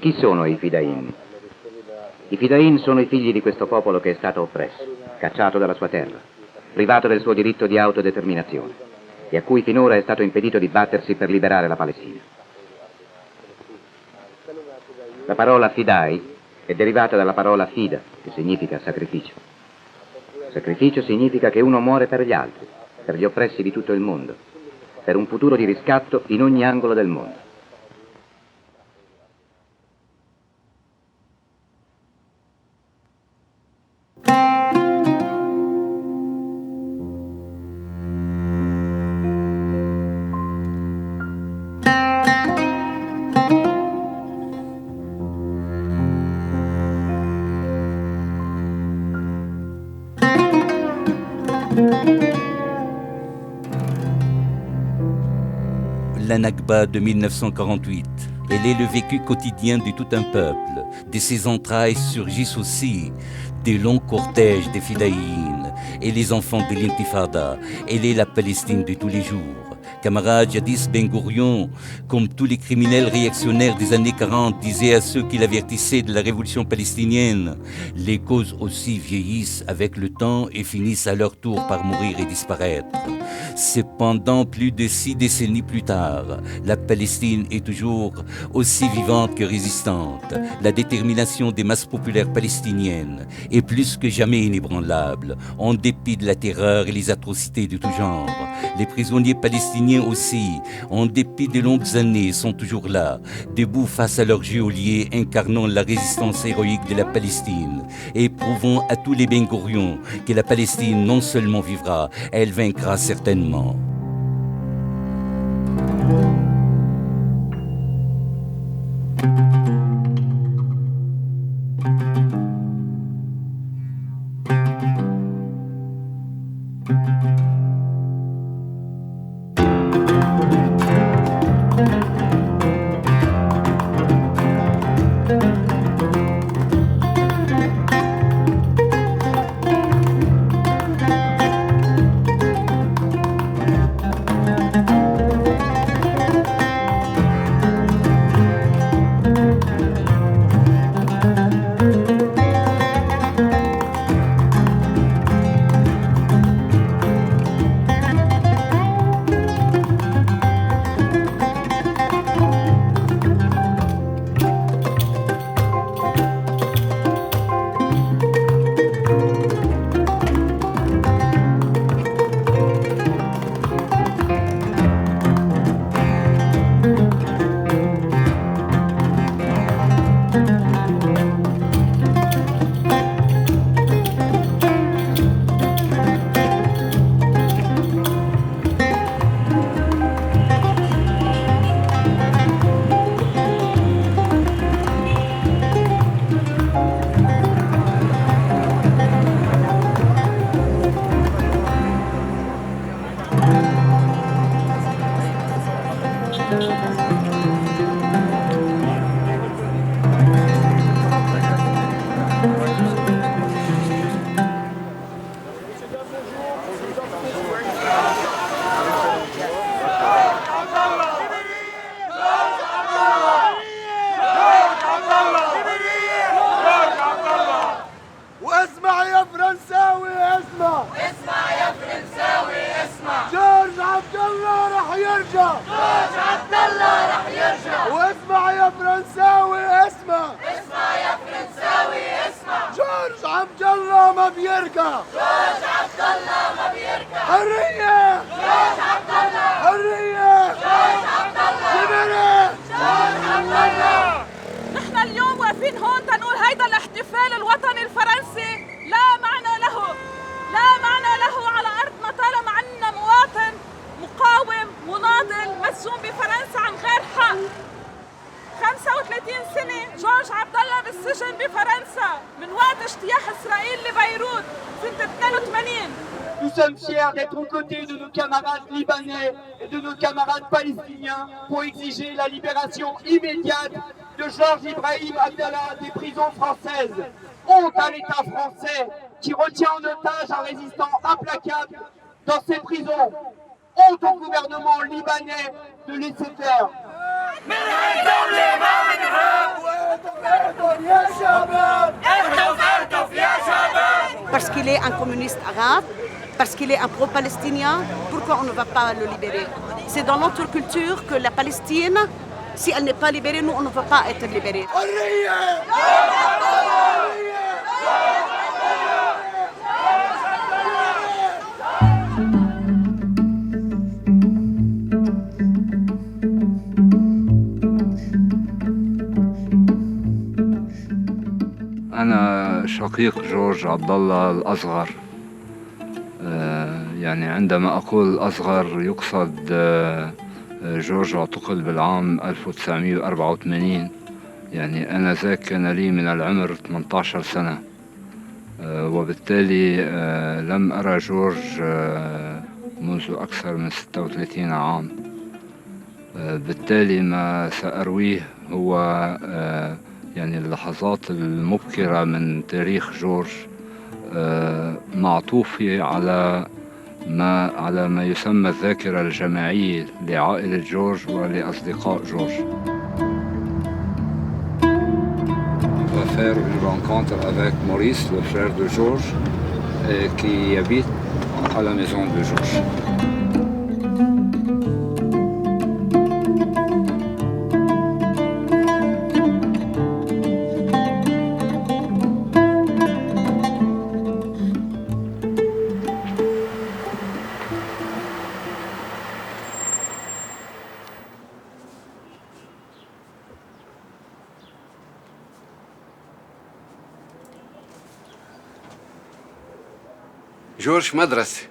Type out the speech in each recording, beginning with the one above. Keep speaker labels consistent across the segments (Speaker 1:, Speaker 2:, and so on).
Speaker 1: Chi sono i Fidain? I Fidain sono i figli di questo popolo che è stato oppresso, cacciato dalla sua terra, privato del suo diritto di autodeterminazione e a cui finora è stato impedito di battersi per liberare la Palestina. La parola Fidai è derivata dalla parola fida, che significa sacrificio. Sacrificio significa che uno muore per gli altri, per gli oppressi di tutto il mondo, per un futuro di riscatto in ogni angolo del mondo.
Speaker 2: La Nakba de 1948. Elle est le vécu quotidien de tout un peuple. De ses entrailles surgissent aussi des longs cortèges des Fidaïnes et les enfants de l'Intifada. Elle est la Palestine de tous les jours. Camarade Jadis Ben Gourion, comme tous les criminels réactionnaires des années 40, disait à ceux qui l'avertissaient de la révolution palestinienne, les causes aussi vieillissent avec le temps et finissent à leur tour par mourir et disparaître. Cependant, plus de 6 décennies plus tard, la Palestine est toujours aussi vivante que résistante. La détermination des masses populaires palestiniennes est plus que jamais inébranlable, en dépit de la terreur et les atrocités de tout genre. Les prisonniers palestiniens aussi, en dépit des longues années, sont toujours là, debout face à leurs geôliers incarnant la résistance héroïque de la Palestine et prouvant à tous les Ben Gourion que la Palestine non seulement vivra, elle vaincra certainement.
Speaker 3: Nous sommes fiers d'être aux côtés de nos camarades libanais et de nos camarades palestiniens pour exiger la libération immédiate de Georges Ibrahim Abdallah des prisons françaises. Honte à l'État français qui retient en otage un résistant implacable dans ses prisons. demande au gouvernement libanais de laisser faire.
Speaker 4: Parce qu'il est un communiste arabe, parce qu'il est un pro-palestinien, pourquoi on ne va pas le libérer? C'est dans notre culture que la Palestine, si elle n'est pas libérée, nous, on ne va pas être libérés.
Speaker 5: أنا شقيق جورج عبد الله الأصغر. يعني عندما أقول الأصغر يقصد جورج اعتقل بالعام 1984. يعني أنا ذاك كان لي من العمر 18 سنة، وبالتالي لم أرى جورج منذ أكثر من 36 عام. بالتالي ما سأرويه هو يعني اللحظات المبكرة من تاريخ جورج، معطوفة على ما يسمى الذاكرة الجماعية لعائلة جورج ولأصدقاء جورج. On va faire une rencontre avec Maurice, le frère de Georges, qui habite à la maison de Georges.
Speaker 6: جورج مدرسة.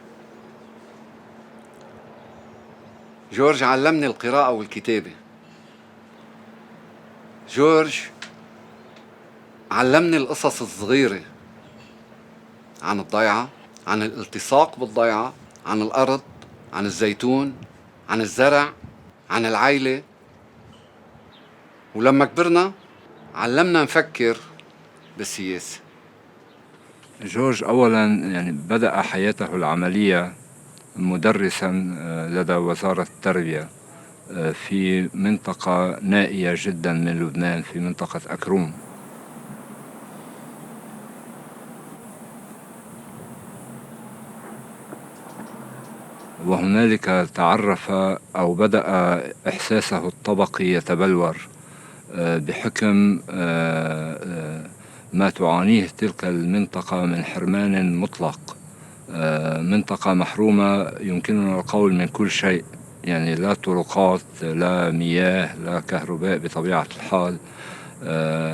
Speaker 6: جورج علمني القراءة والكتابة. جورج علمني القصص الصغيرة عن الضيعة، عن الالتصاق بالضيعة، عن الأرض، عن الزيتون، عن الزرع، عن العيلة. ولما كبرنا علمنا نفكر بالسياسة.
Speaker 5: جورج أولاً يعني بدأ حياته العملية مدرساً لدى وزارة التربية في منطقة نائية جداً من لبنان، في منطقة أكروم. وهنالك تعرف أو بدأ إحساسه الطبقي يتبلور بحكم ما تعانيه تلك المنطقة من حرمان مطلق. منطقة محرومة يمكننا القول من كل شيء، يعني لا طرقات، لا مياه، لا كهرباء بطبيعة الحال.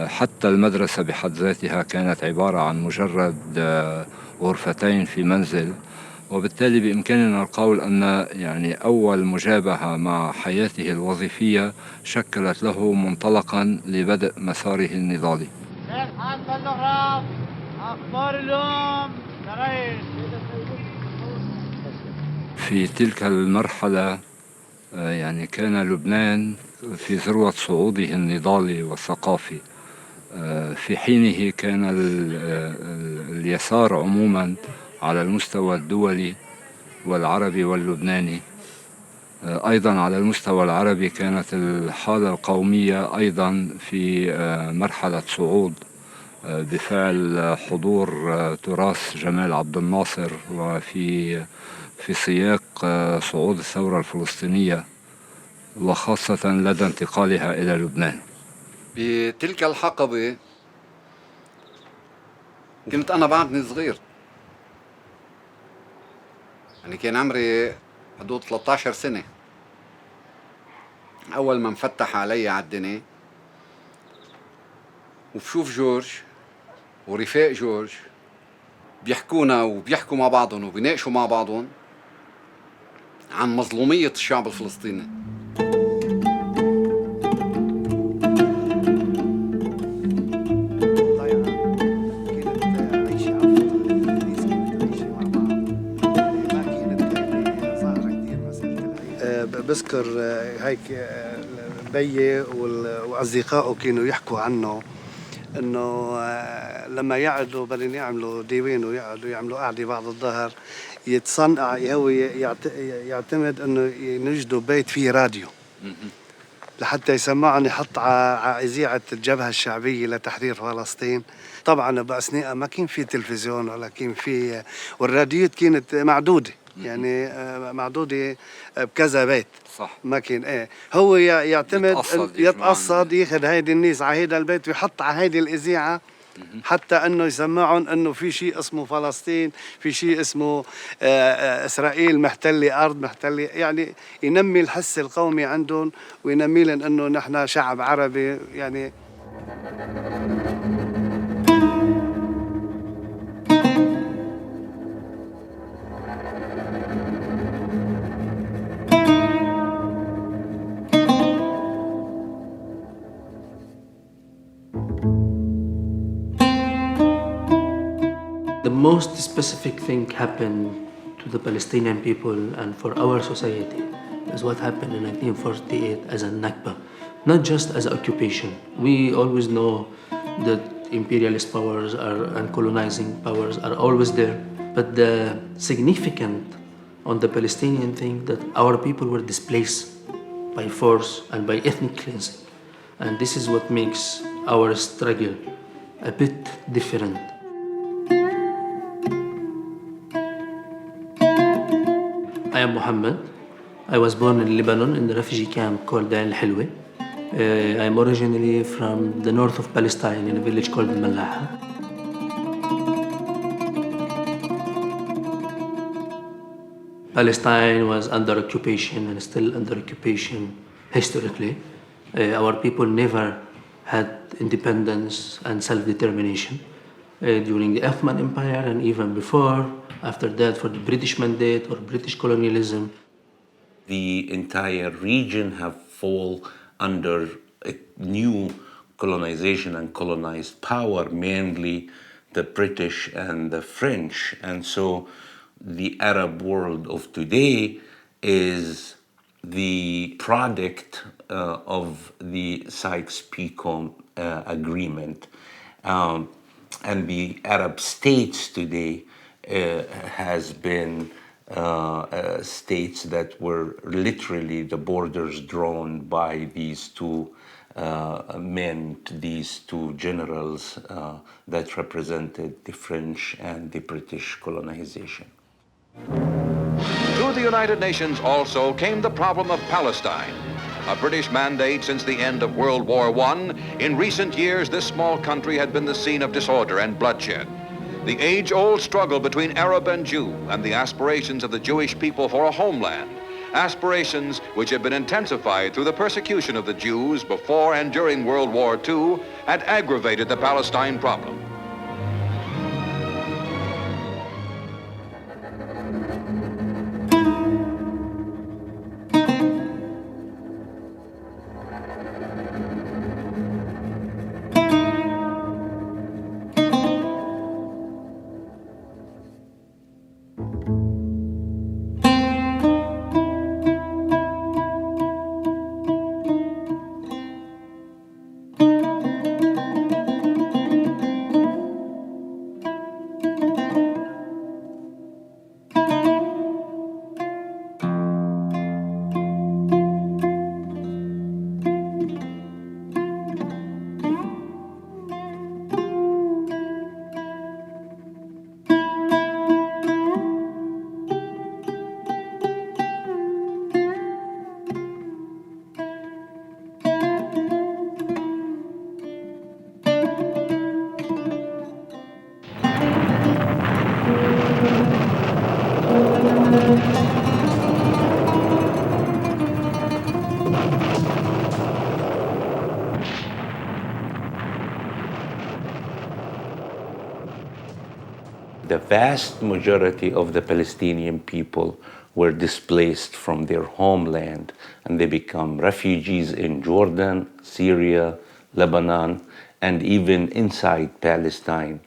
Speaker 5: حتى المدرسة بحد ذاتها كانت عبارة عن مجرد غرفتين في منزل. وبالتالي بإمكاننا القول أن يعني أول مجابهة مع حياته الوظيفية شكلت له منطلقا لبدء مساره النضالي. أخبار اليوم في تلك المرحلة يعني كان لبنان في ذروة صعوده النضالي والثقافي. في حينه كان اليسار عموما على المستوى الدولي والعربي واللبناني، أيضا على المستوى العربي كانت الحالة القومية أيضا في مرحلة صعود بفعل حضور تراث جمال عبد الناصر، وفي سياق صعود الثورة الفلسطينية، وخاصة لدى انتقالها إلى لبنان.
Speaker 6: بتلك الحقبة كنت أنا بعدني صغير، يعني كان عمري حدود 13 سنة أول ما انفتح علي على الدنيا، وبشوف جورج ورفاق جورج بيحكونا وبيحكوا مع بعضهم وبيناقشوا مع بعضهم عن مظلومية الشعب الفلسطيني.
Speaker 7: بذكر هيك بيي واصدقائه كانوا يحكوا عنه انه لما يقعدوا بدهم يعملوا ديوان ويقعدوا يعملوا قعده بعد الظهر يتصنع هو يعتمد انه ينجدوا بيت فيه راديو لحتى يسمعهم، يحط على إذاعة الجبهة الشعبية لتحرير فلسطين. طبعا بأثناء ما كان في تلفزيون ولا كان في، والراديوات كانت معدودة، يعني معدودة بكذا بيت.
Speaker 6: صح.
Speaker 7: ما كان هو يعتمد يتقصد ياخذ هيدي الناس على هيدا البيت ويحط على هيدي الإذاعة حتى انه يسمعهم انه في شيء اسمه فلسطين، في شيء اسمه اسرائيل محتله ارض، محتله، يعني ينمي الحس القومي عندهم وينمي لهم انه نحن شعب عربي يعني.
Speaker 8: The most specific thing happened to the Palestinian people and for our society is what happened in 1948 as a Nakba, not just as an occupation. We always know that imperialist powers and colonizing powers are always there, but the significant on the Palestinian thing that our people were displaced by force and by ethnic cleansing. And this is what makes our struggle a bit different. I am Mohammed. I was born in Lebanon in the refugee camp called Ain al-Hilwa. I am originally from the north of Palestine in a village called Malaha. Palestine was under occupation and still under occupation historically. Our people never had independence and self-determination during the Ottoman Empire and even before. After that, for the British Mandate or British colonialism.
Speaker 2: The entire region have fallen under a new colonization and colonized power, mainly the British and the French. And so the Arab world of today is the product of the Sykes-Picot Agreement. And the Arab states today has been states that were literally the borders drawn by these two men, these two generals that represented the French and the British colonization.
Speaker 9: To the United Nations also came the problem of Palestine. A British mandate since the end of World War I, in recent years this small country had been the scene of disorder and bloodshed. The age-old struggle between Arab and Jew and the aspirations of the Jewish people for a homeland, aspirations which had been intensified through the persecution of the Jews before and during World War II, had aggravated the Palestine problem.
Speaker 2: The vast majority of the Palestinian people were displaced from their homeland and they become refugees in Jordan, Syria, Lebanon, and even inside Palestine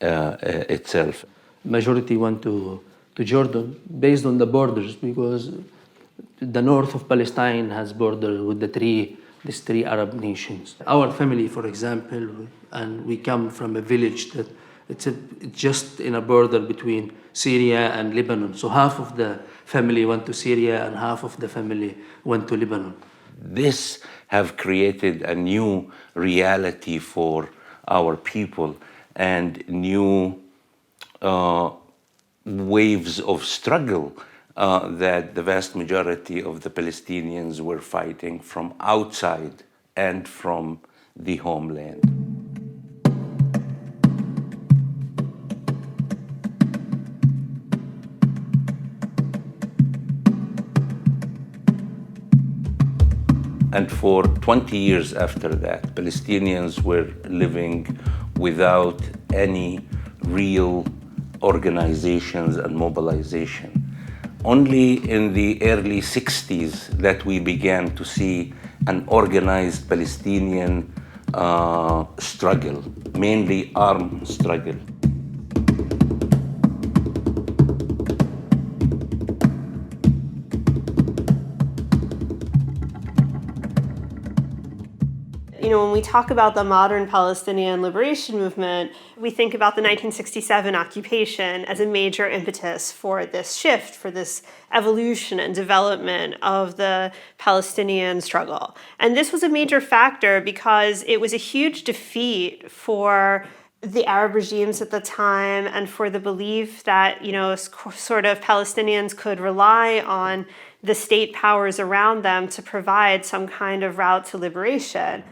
Speaker 2: itself.
Speaker 8: Majority went to Jordan based on the borders because the north of Palestine has borders with these three Arab nations. Our family, for example, and we come from a village that It's just in a border between Syria and Lebanon. So half of the family went to Syria and half of the family went to Lebanon.
Speaker 2: This have created a new reality for our people and new waves of struggle that the vast majority of the Palestinians were fighting from outside and from the homeland. And for 20 years after that, Palestinians were living without any real organizations and mobilization. Only in the early 60s that we began to see an organized Palestinian struggle, mainly armed struggle.
Speaker 10: You know, when we talk about the modern Palestinian liberation movement, we think about the 1967 occupation as a major impetus for this shift, for this evolution and development of the Palestinian struggle. And this was a major factor because it was a huge defeat for the Arab regimes at the time and for the belief that, you know, sort of Palestinians could rely on the state powers around them to provide some kind of route to liberation.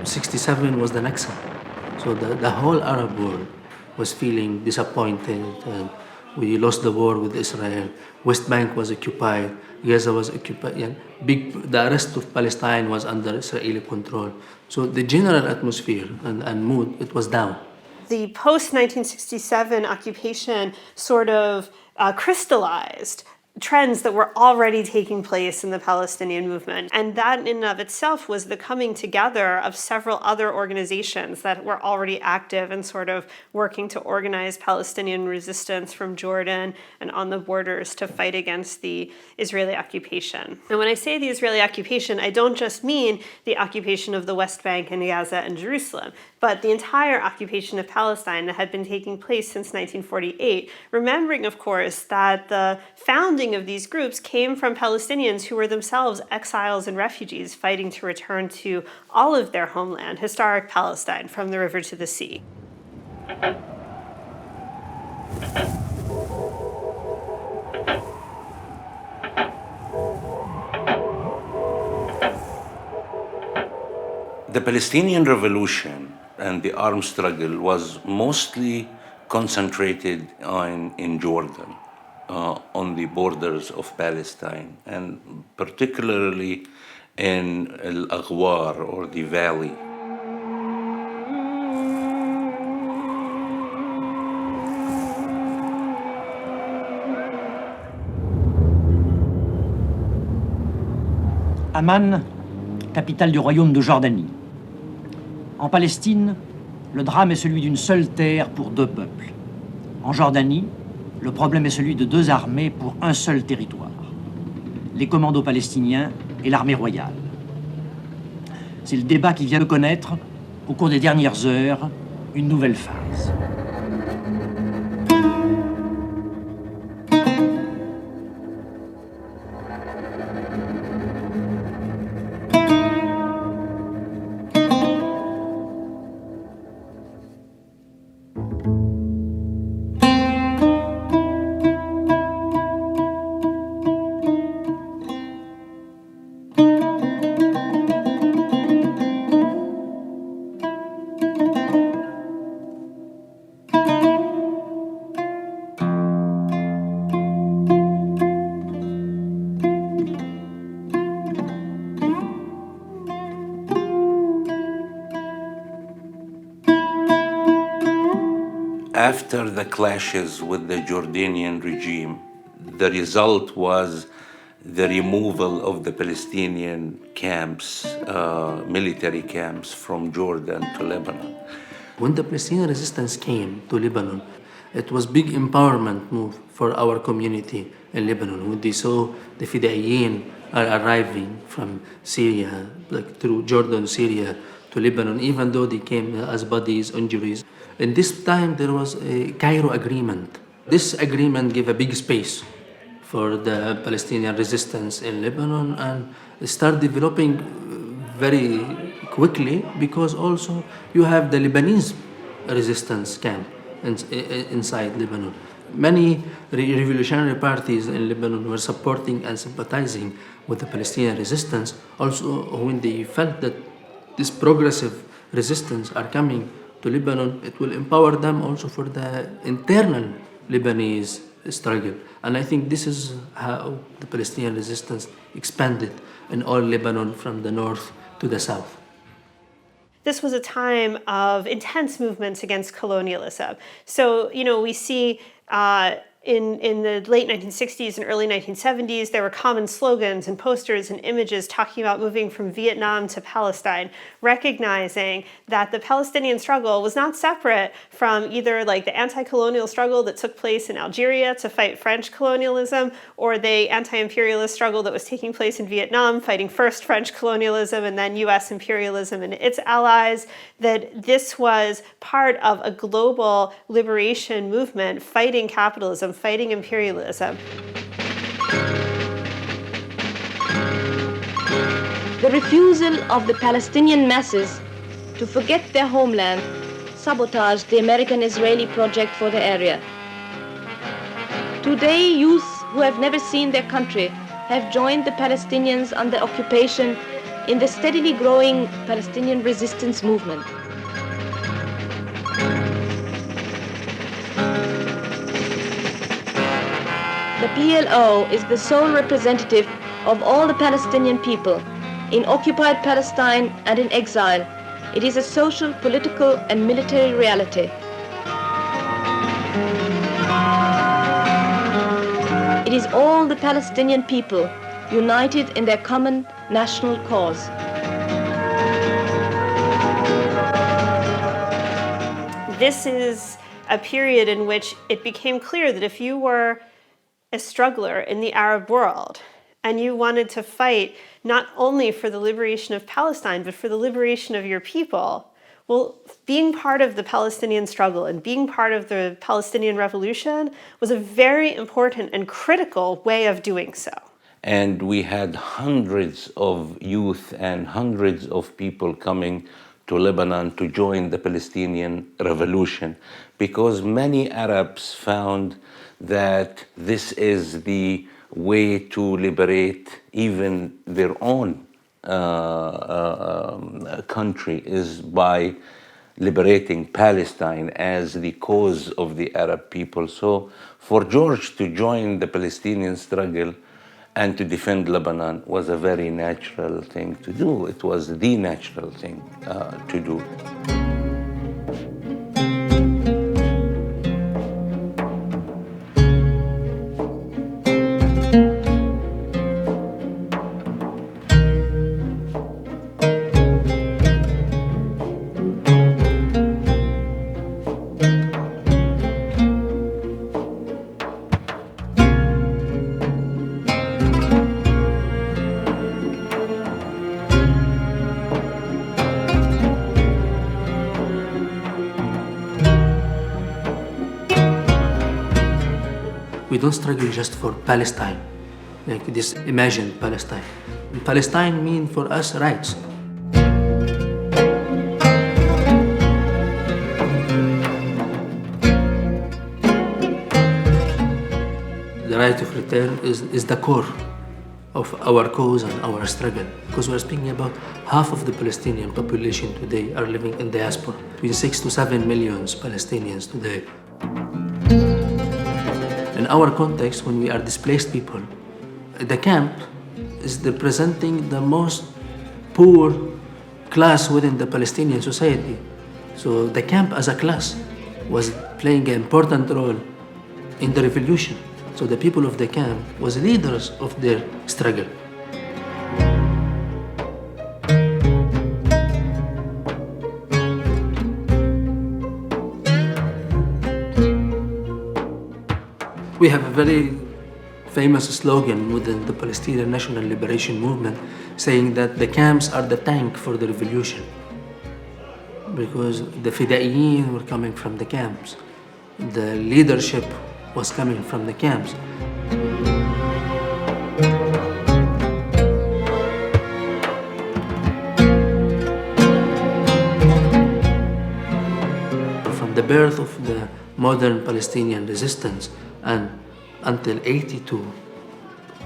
Speaker 8: '67 was the Nakba. So the whole Arab world was feeling disappointed, and we lost the war with Israel. West Bank was occupied, Gaza was occupied, the rest of Palestine was under Israeli control. So the general atmosphere and mood, it was down.
Speaker 10: The post-1967 occupation sort of crystallized trends that were already taking place in the Palestinian movement. And that in and of itself was the coming together of several other organizations that were already active and sort of working to organize Palestinian resistance from Jordan and on the borders to fight against the Israeli occupation. And when I say the Israeli occupation, I don't just mean the occupation of the West Bank and Gaza and Jerusalem, but the entire occupation of Palestine that had been taking place since 1948, remembering, of course, that the founding of these groups came from Palestinians who were themselves exiles and refugees fighting to return to all of their homeland, historic Palestine, from the river to the sea.
Speaker 2: The Palestinian Revolution and the armed struggle was mostly concentrated in Jordan, on the borders of Palestine, and particularly in Al-Aghwar, or the valley.
Speaker 11: Amman, capitale du royaume de Jordanie. En Palestine, le drame est celui d'une seule terre pour deux peuples. En Jordanie, le problème est celui de deux armées pour un seul territoire. Les commandos palestiniens et l'armée royale. C'est le débat qui vient de connaître, au cours des dernières heures, une nouvelle phase.
Speaker 2: After the clashes with the Jordanian regime, the result was the removal of the Palestinian camps, military camps, from Jordan to Lebanon.
Speaker 8: When the Palestinian resistance came to Lebanon, it was a big empowerment move for our community in Lebanon when they saw the Fidayeen are arriving from Syria, like through Jordan, Syria, to Lebanon, even though they came as bodies, injuries. In this time, there was a Cairo agreement. This agreement gave a big space for the Palestinian resistance in Lebanon and start developing very quickly because also you have the Lebanese resistance camp inside Lebanon. Many revolutionary parties in Lebanon were supporting and sympathizing with the Palestinian resistance. Also, when they felt that this progressive resistance are coming to Lebanon, it will empower them also for the internal Lebanese struggle. And I think this is how the Palestinian resistance expanded in all Lebanon from the north to the south.
Speaker 10: This was a time of intense movements against colonialism. So, we see in the late 1960s and early 1970s, there were common slogans and posters and images talking about moving from Vietnam to Palestine, recognizing that the Palestinian struggle was not separate from either like the anti-colonial struggle that took place in Algeria to fight French colonialism, or the anti-imperialist struggle that was taking place in Vietnam, fighting first French colonialism and then US imperialism and its allies, that this was part of a global liberation movement fighting capitalism, fighting imperialism.
Speaker 12: The refusal of the Palestinian masses to forget their homeland sabotaged the American-Israeli project for the area. Today, youth who have never seen their country have joined the Palestinians under occupation in the steadily growing Palestinian resistance movement. The PLO is the sole representative of all the Palestinian people in occupied Palestine and in exile. It is a social, political, and military reality. It is all the Palestinian people united in their common national cause.
Speaker 10: This is a period in which it became clear that if you were a struggler in the Arab world and you wanted to fight not only for the liberation of Palestine, but for the liberation of your people, well, being part of the Palestinian struggle and being part of the Palestinian revolution was a very important and critical way of doing so.
Speaker 2: And we had hundreds of youth and hundreds of people coming to Lebanon to join the Palestinian revolution because many Arabs found that this is the way to liberate even their own country is by liberating Palestine as the cause of the Arab people. So for George to join the Palestinian struggle and to defend Lebanon was a very natural thing to do. It was the natural thing to do.
Speaker 8: We don't struggle just for Palestine, like this imagined Palestine. Palestine means for us rights. The right of return is the core of our cause and our struggle, because we're speaking about half of the Palestinian population today are living in diaspora, between 6 to 7 million Palestinians today. In our context, when we are displaced people, the camp is representing the most poor class within the Palestinian society. So the camp as a class was playing an important role in the revolution. So the people of the camp was leaders of their struggle. We have a very famous slogan within the Palestinian National Liberation Movement saying that the camps are the tank for the revolution. Because the Fidaiyin were coming from the camps. The leadership was coming from the camps. From the birth of the modern Palestinian resistance and until 82,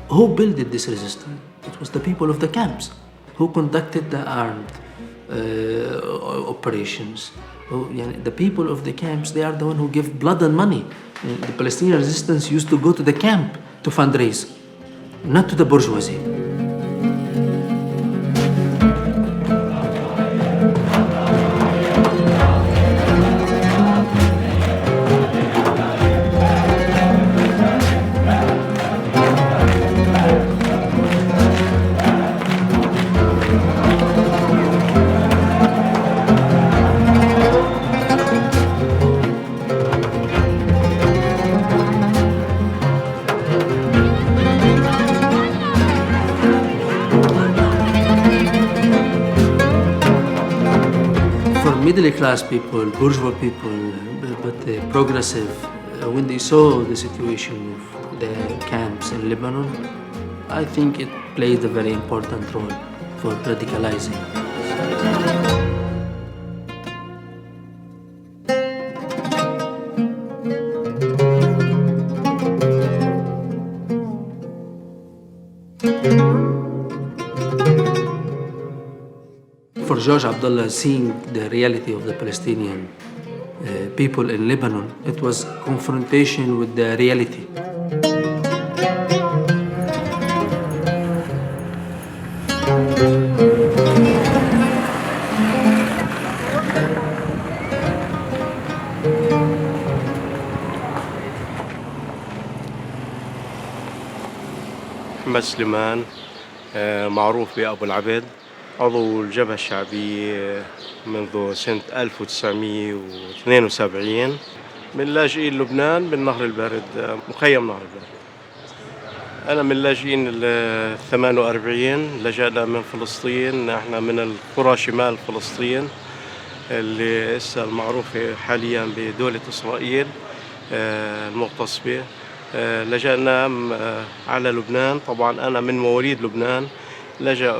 Speaker 8: who built this resistance? It was the people of the camps who conducted the armed operations. The people of the camps, they are the one who give blood and money. The Palestinian resistance used to go to the camp to fundraise, not to the bourgeoisie. Middle-class people, bourgeois people, but the progressive, when they saw the situation of the camps in Lebanon, I think it played a very important role for radicalizing. For George Abdullah, seeing the reality of the Palestinian people in Lebanon, it was confrontation with the reality.
Speaker 13: محمد سليمان معروف بأبو العبد عضو الجبهة الشعبية منذ سنة 1972 من لاجئين لبنان بالنهر البارد مخيم نهر البارد. أنا من لاجئين ال 48 لجأنا من فلسطين، احنا من القرى شمال فلسطين اللي هسه المعروفة حاليا بدولة إسرائيل المغتصبة. لجأنا على لبنان، طبعا أنا من مواليد لبنان، لجأ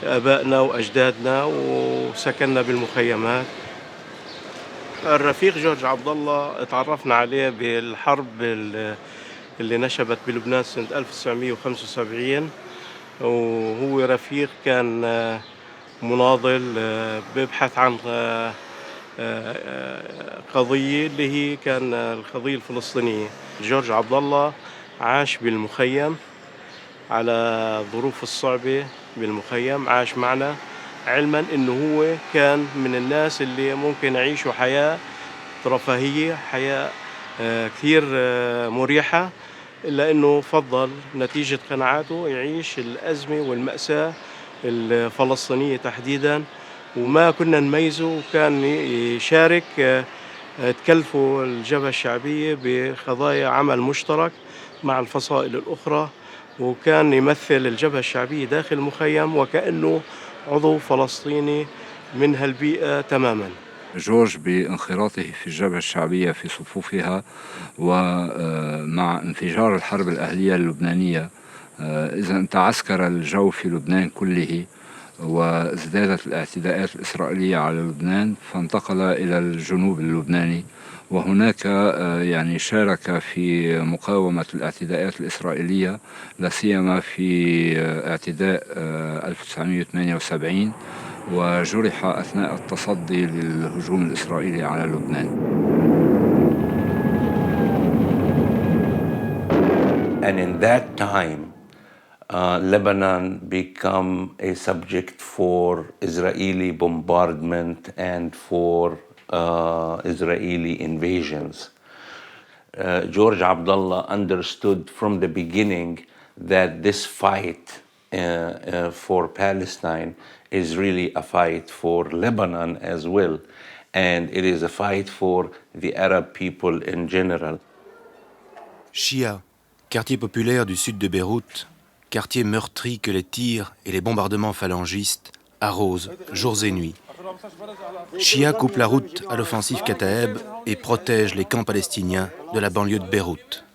Speaker 13: آبائنا وأجدادنا وسكننا بالمخيمات. الرفيق جورج عبد الله تعرفنا عليه بالحرب اللي نشبت بلبنان سنة 1975، وهو رفيق كان مناضل بيبحث عن قضية اللي هي كان القضية الفلسطينية. جورج عبد الله عاش بالمخيم على الظروف الصعبة بالمخيم، عاش معنا علما انه هو كان من الناس اللي ممكن يعيشوا حياة رفاهية، حياة كثير مريحة، إلا أنه فضل نتيجة قناعاته يعيش الأزمة والمأساة الفلسطينية تحديداً، وما كنا نميزه، وكان يشارك تكلفوا الجبهة الشعبية بقضايا عمل مشترك مع الفصائل الأخرى، وكان يمثل الجبهة الشعبية داخل المخيم وكأنه عضو فلسطيني من هالبيئة تماماً.
Speaker 5: جورج بانخراطه في الجبهة الشعبية في صفوفها ومع انفجار الحرب الأهلية اللبنانية، إذا تعسكر الجو في لبنان كله وازدادت الاعتداءات الإسرائيلية على لبنان، فانتقل إلى الجنوب اللبناني، وهناك يعني شارك في مقاومة الاعتداءات الإسرائيلية، لا سيما في اعتداء 1978، وجرح أثناء التصدي للهجوم الإسرائيلي على لبنان.
Speaker 14: And in that time, Lebanon became a subject for Israeli bombardment and for Israeli invasions. George Abdullah understood from the beginning that this fight for Palestine is really a fight for Lebanon as well, and it is a fight for the Arab people in general.
Speaker 15: Shia, Quartier populaire du sud de Beyrouth, quartier meurtri que les tirs et les bombardements phalangistes arrosent jours et nuits. Shia coupe la route à l'offensive Kataeb et protège les camps palestiniens de la banlieue de Beyrouth.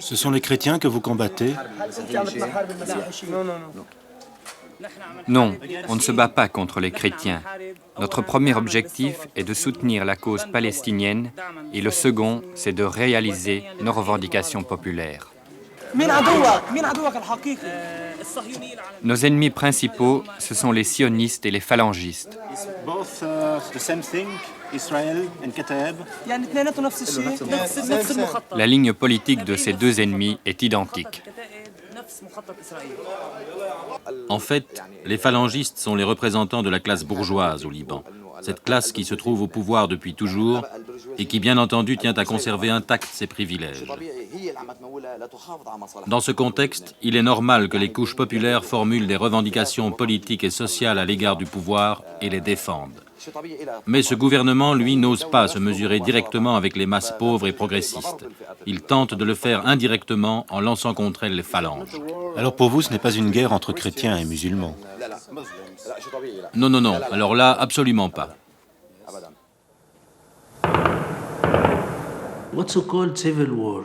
Speaker 15: Ce sont les chrétiens que vous combattez?
Speaker 16: Non, on ne se bat pas contre les chrétiens. Notre premier objectif est de soutenir la cause palestinienne et le second, c'est de réaliser nos revendications populaires. Nos ennemis principaux, ce sont les sionistes et les phalangistes. La ligne politique de ces deux ennemis est identique.
Speaker 17: En fait, les phalangistes sont les représentants de la classe bourgeoise au Liban. Cette classe qui se trouve au pouvoir depuis toujours et qui, bien entendu, tient à conserver intacts ses privilèges. Dans ce contexte, il est normal que les couches populaires formulent des revendications politiques et sociales à l'égard du pouvoir et les défendent. Mais ce gouvernement, lui, n'ose pas se mesurer directement avec les masses pauvres et progressistes. Il tente de le faire indirectement en lançant contre elles les phalanges.
Speaker 15: Alors pour vous, ce n'est pas une guerre entre chrétiens et musulmans?
Speaker 17: Non, non, non. Alors là, absolument pas.
Speaker 8: What's so-called civil war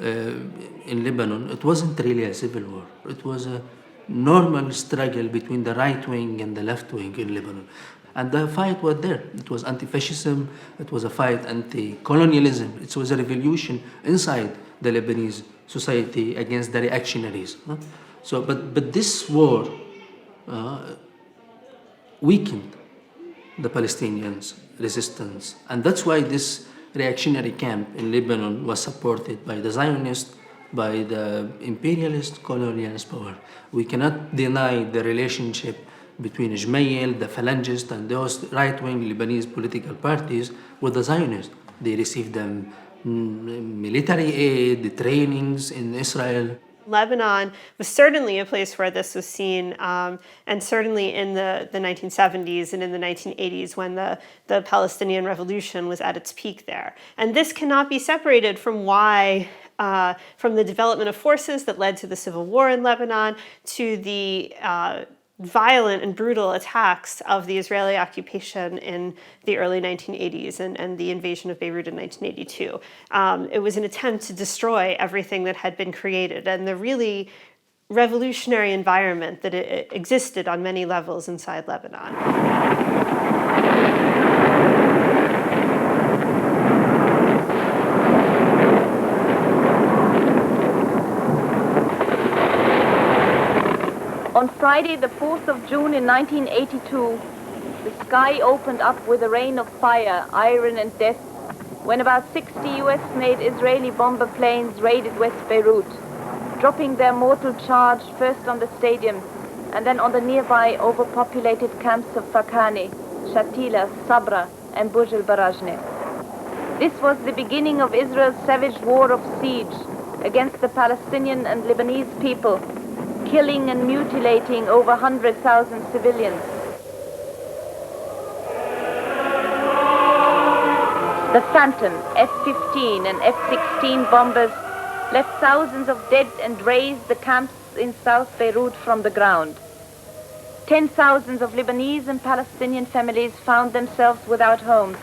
Speaker 8: in Lebanon, it wasn't really a civil war. It was a normal struggle between the right wing and the left wing in Lebanon. And the fight was there. It was anti-fascism, it was a fight anti-colonialism. It was a revolution inside the Lebanese society against the reactionaries. But this war weakened the Palestinians' resistance. And that's why this reactionary camp in Lebanon was supported by the Zionists, by the imperialist, colonialist power. We cannot deny the relationship between Ismail, the Phalangists, and those right-wing Lebanese political parties with the Zionists. They received them military aid, the trainings in Israel.
Speaker 10: Lebanon was certainly a place where this was seen, and certainly in the 1970s and in the 1980s when the Palestinian Revolution was at its peak there. And this cannot be separated from from the development of forces that led to the civil war in Lebanon, to the violent and brutal attacks of the Israeli occupation in the early 1980s and the invasion of Beirut in 1982. It was an attempt to destroy everything that had been created and the really revolutionary environment that it existed on many levels inside Lebanon.
Speaker 12: On Friday, the 4th of June in 1982, the sky opened up with a rain of fire, iron and death when about 60 US-made Israeli bomber planes raided West Beirut, dropping their mortal charge first on the stadium and then on the nearby overpopulated camps of Fakani, Shatila, Sabra and Burj al-Barajne. This was the beginning of Israel's savage war of siege against the Palestinian and Lebanese people, killing and mutilating over 100,000 civilians. The Phantom, F-15 and F-16 bombers left thousands of dead and razed the camps in South Beirut from the ground. 10,000s of Lebanese and Palestinian families found themselves without homes,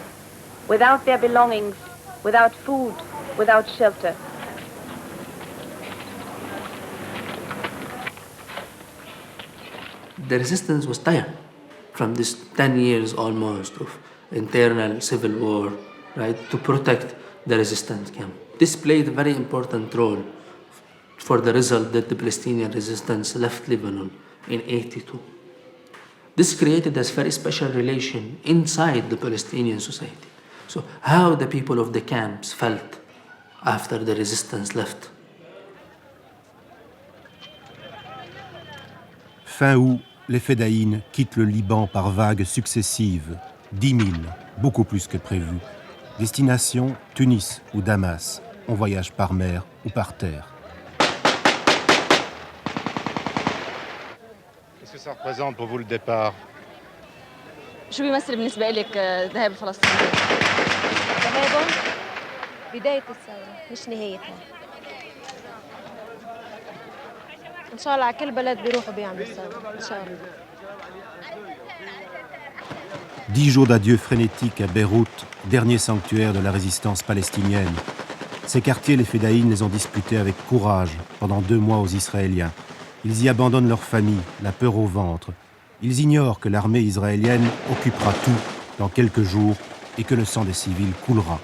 Speaker 12: without their belongings, without food, without shelter.
Speaker 8: The resistance was tired from this 10 years almost of internal civil war, right, to protect the resistance camp. This played a very important role for the result that the Palestinian resistance left Lebanon in 1982. This created a very special relation inside the Palestinian society. So how the people of the camps felt after the resistance left.
Speaker 18: Fin août, les Fedayines quittent le Liban par vagues successives, 10 000, beaucoup plus que prévu. Destination Tunis ou Damas. On voyage par mer ou par terre.
Speaker 19: Qu'est-ce que ça représente pour vous le départ?
Speaker 12: شو بيمثل بالنسبة لك ذهاب الفلسطينيين؟ ذهابهم بداية الثورة مش نهايتها. إن شاء الله على كل بلد بيروحوا بيعملوا الثورة إن شاء الله.
Speaker 18: 10 jours d'adieu frénétique à Beyrouth, dernier sanctuaire de la résistance palestinienne. Ces quartiers, les Fédaïnes les ont disputés avec courage pendant 2 mois aux Israéliens. Ils y abandonnent leur famille, la peur au ventre. Ils ignorent que l'armée israélienne occupera tout dans quelques jours et que le sang des civils coulera.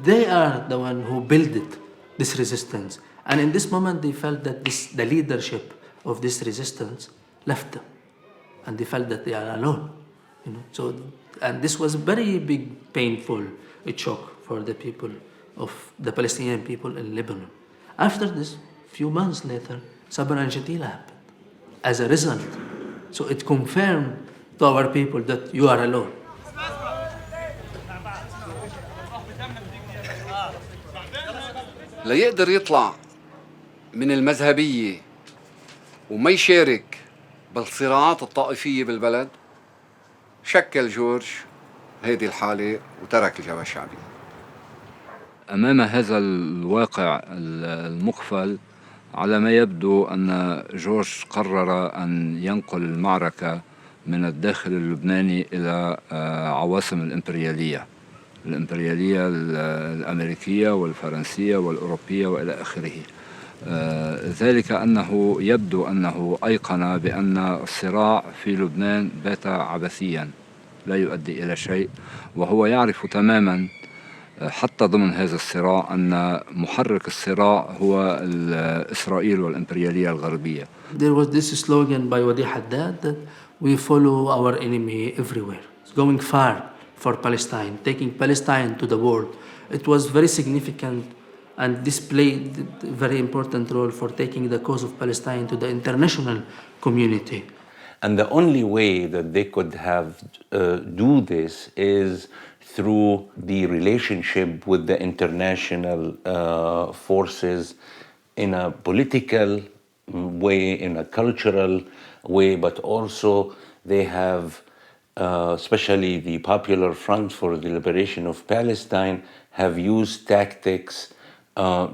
Speaker 8: They are the one who built this resistance. And in this moment, they felt that the leadership of this resistance left them. And they felt that they are alone. So, and this was very big, painful shock for the people of the Palestinian people in Lebanon. After this, few months later, Sabra and Shatila happened. As a result, so it confirmed to our people that you are alone.
Speaker 6: ليقدر يطلع من المذهبية وما يشارك بالصراعات الطائفية بالبلد، شكل جورج هذه الحالة وترك الجبهة الشعبية.
Speaker 5: أمام هذا الواقع المقفل على ما يبدو أن جورج قرر أن ينقل المعركة من الداخل اللبناني إلى عواصم الإمبريالية الأمريكية والفرنسية والأوروبية وإلى آخره. ذلك أنه يبدو أنه أيقن بأن الصراع في لبنان بات عبثيا لا يؤدي إلى شيء، وهو يعرف تماما حتى ضمن هذا الصراع أن محرك الصراع هو إسرائيل والإمبريالية الغربية.
Speaker 8: There was this slogan by Wadi Haddad that we follow our enemy everywhere. It's going far for Palestine, taking Palestine to the world. It was very significant and this played a very important role for taking the cause of Palestine to the international community.
Speaker 14: And the only way that they could have do this is through the relationship with the international forces in a political way, in a cultural way, but also they have, especially the Popular Front for the Liberation of Palestine, have used tactics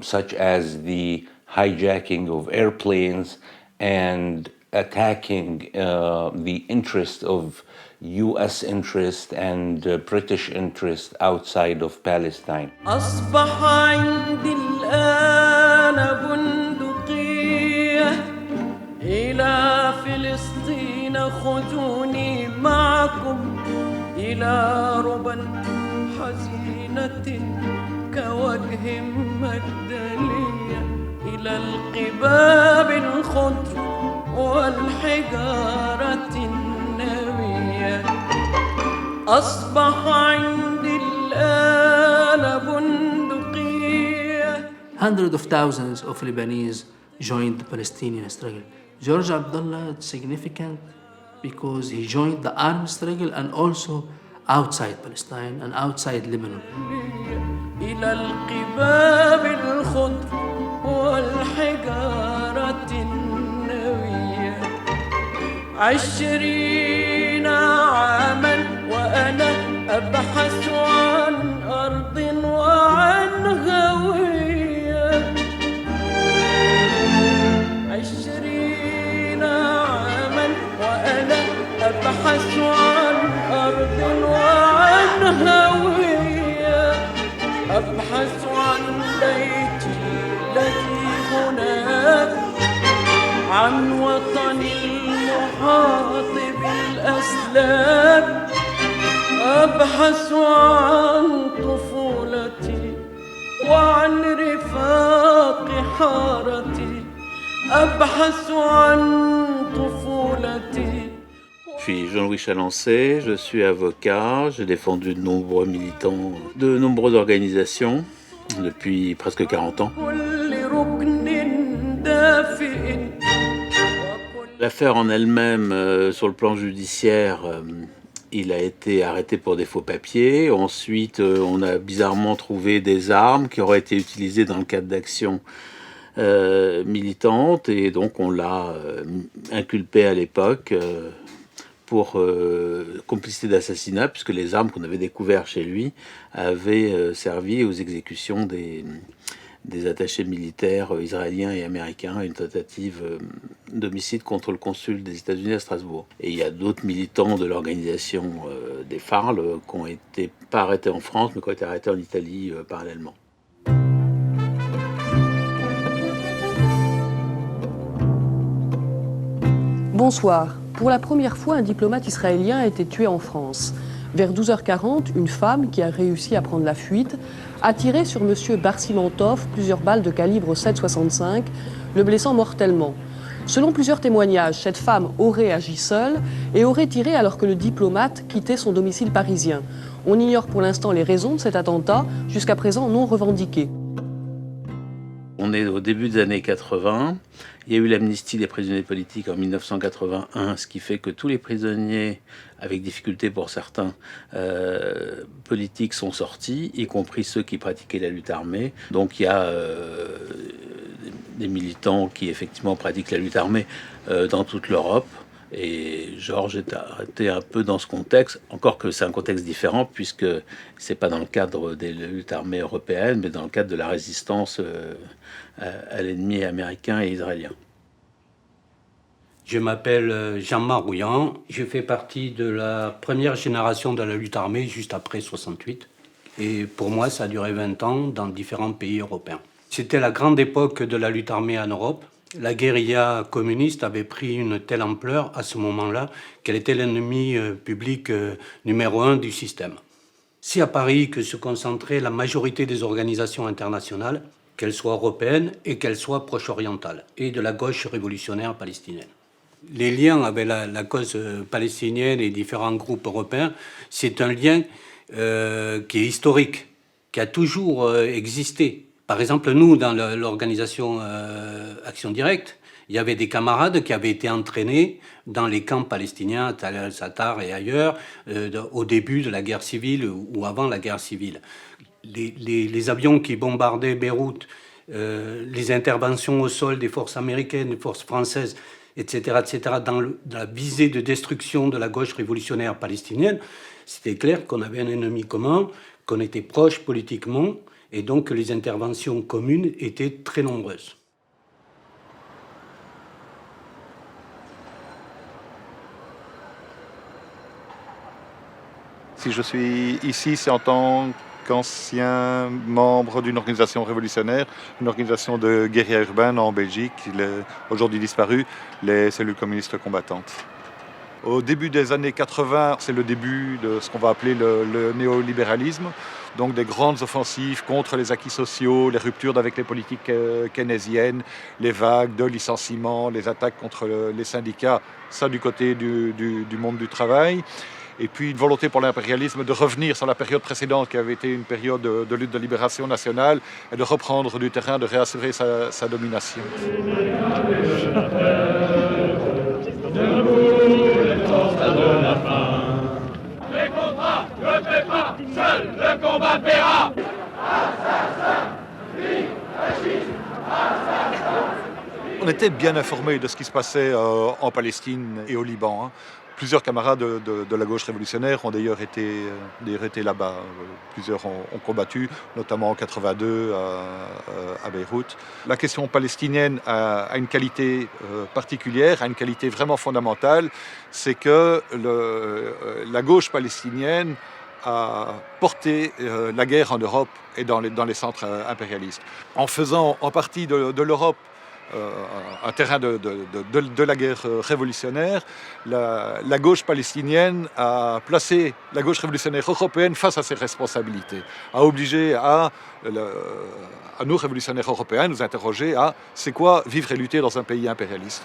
Speaker 14: such as the hijacking of airplanes and attacking the interest of U.S. interest and British interest outside of Palestine.
Speaker 19: أصبح عندي الآن بندقية إلى فلسطين خذوني معكم إلى ربى حزينة كوجه مجدلية إلى القباب الخضر والحجارة النوية أصبح عندي الآن بندقية.
Speaker 8: Hundreds of thousands of Lebanese joined the Palestinian struggle. George Abdullah is significant because he joined the armed struggle and also outside Palestine and outside Lebanon.
Speaker 19: إلى القباب الخضر والحجارة النوية 20 عاما وأنا أبحث عن أرض وعن هوية 20 عاما وأنا أبحث عن أرض وعن هوية أبحث عن بيتي الذي هناك عن وطني المحاط بالأسلاك أبحث عن طفولتي وعن رفاق حارتي أبحث عن طفولتي.
Speaker 20: Je suis Jean-Louis Chalancé, je suis avocat, j'ai défendu de nombreux militants, de nombreuses organisations depuis presque 40 ans. L'affaire en elle-même, sur le plan judiciaire, Il a été arrêté pour des faux papiers. Ensuite, on a bizarrement trouvé des armes qui auraient été utilisées dans le cadre d'actions militantes. Et donc, on l'a inculpé à l'époque pour complicité d'assassinat, puisque les armes qu'on avait découvertes chez lui avaient servi aux exécutions des attachés militaires israéliens et américains à une tentative d'homicide contre le consul des États-Unis à Strasbourg. Et il y a d'autres militants de l'organisation des FARL qui ont été pas arrêtés en France, mais qui ont été arrêtés en Italie parallèlement.
Speaker 21: Bonsoir. Pour la première fois, un diplomate israélien a été tué en France. Vers 12h40, une femme qui a réussi à prendre la fuite a tiré sur M. Barsimantov plusieurs balles de calibre 7,65, le blessant mortellement. Selon plusieurs témoignages, cette femme aurait agi seule et aurait tiré alors que le diplomate quittait son domicile parisien. On ignore pour l'instant les raisons de cet attentat, jusqu'à présent non revendiquées.
Speaker 20: On est au début des années 80. Il y a eu l'amnistie des prisonniers politiques en 1981, ce qui fait que tous les prisonniers, avec difficulté pour certains, politiques sont sortis, y compris ceux qui pratiquaient la lutte armée. Donc il y a des militants qui effectivement pratiquent la lutte armée dans toute l'Europe. Et Georges est arrêté un peu dans ce contexte, encore que c'est un contexte différent, puisque c'est pas dans le cadre des luttes armées européennes, mais dans le cadre de la résistance à l'ennemi américain et israélien.
Speaker 22: Je m'appelle Jean Marouillan, je fais partie de la première génération de la lutte armée, juste après 68. Et pour moi, ça a duré 20 ans dans différents pays européens. C'était la grande époque de la lutte armée en Europe. La guérilla communiste avait pris une telle ampleur à ce moment-là qu'elle était l'ennemi public numéro 1 du système. C'est à Paris que se concentrait la majorité des organisations internationales, qu'elles soient européennes et qu'elles soient proche-orientales, et de la gauche révolutionnaire palestinienne. Les liens avec la cause palestinienne et différents groupes européens, c'est un lien qui est historique, qui a toujours existé. Par exemple, nous, dans l'organisation Action Directe, il y avait des camarades qui avaient été entraînés dans les camps palestiniens, Tal al-Sattar et ailleurs, au début de la guerre civile ou avant la guerre civile. Les avions qui bombardaient Beyrouth, les interventions au sol des forces américaines, des forces françaises, etc., dans la visée de destruction de la gauche révolutionnaire palestinienne, c'était clair qu'on avait un ennemi commun, qu'on était proche politiquement, et donc que les interventions communes étaient très nombreuses.
Speaker 23: Si je suis ici, c'est en tant qu'ancien membre d'une organisation révolutionnaire, une organisation de guérilla urbaine en Belgique, aujourd'hui disparue, les cellules communistes combattantes. Au début des années 80, c'est le début de ce qu'on va appeler le néolibéralisme, donc des grandes offensives contre les acquis sociaux, les ruptures avec les politiques keynésiennes, les vagues de licenciements, les attaques contre les syndicats, ça du côté du monde du travail. Et puis une volonté pour l'impérialisme de revenir sur la période précédente qui avait été une période de lutte de libération nationale et de reprendre du terrain, de réassurer sa domination.
Speaker 19: Les contrats ne paient pas, seul le combat paiera.
Speaker 23: On était bien informés de ce qui se passait en Palestine et au Liban. Plusieurs camarades de la gauche révolutionnaire ont d'ailleurs été là-bas. Plusieurs ont combattu, notamment en 82 à Beyrouth. La question palestinienne a une qualité particulière, a une qualité vraiment fondamentale, c'est que la gauche palestinienne a porté la guerre en Europe et dans les centres impérialistes. En faisant en partie de l'Europe un terrain de la guerre révolutionnaire, la gauche palestinienne a placé la gauche révolutionnaire européenne face à ses responsabilités, a obligé à nous, révolutionnaires européens, nous interroger à c'est quoi vivre et lutter dans un pays impérialiste.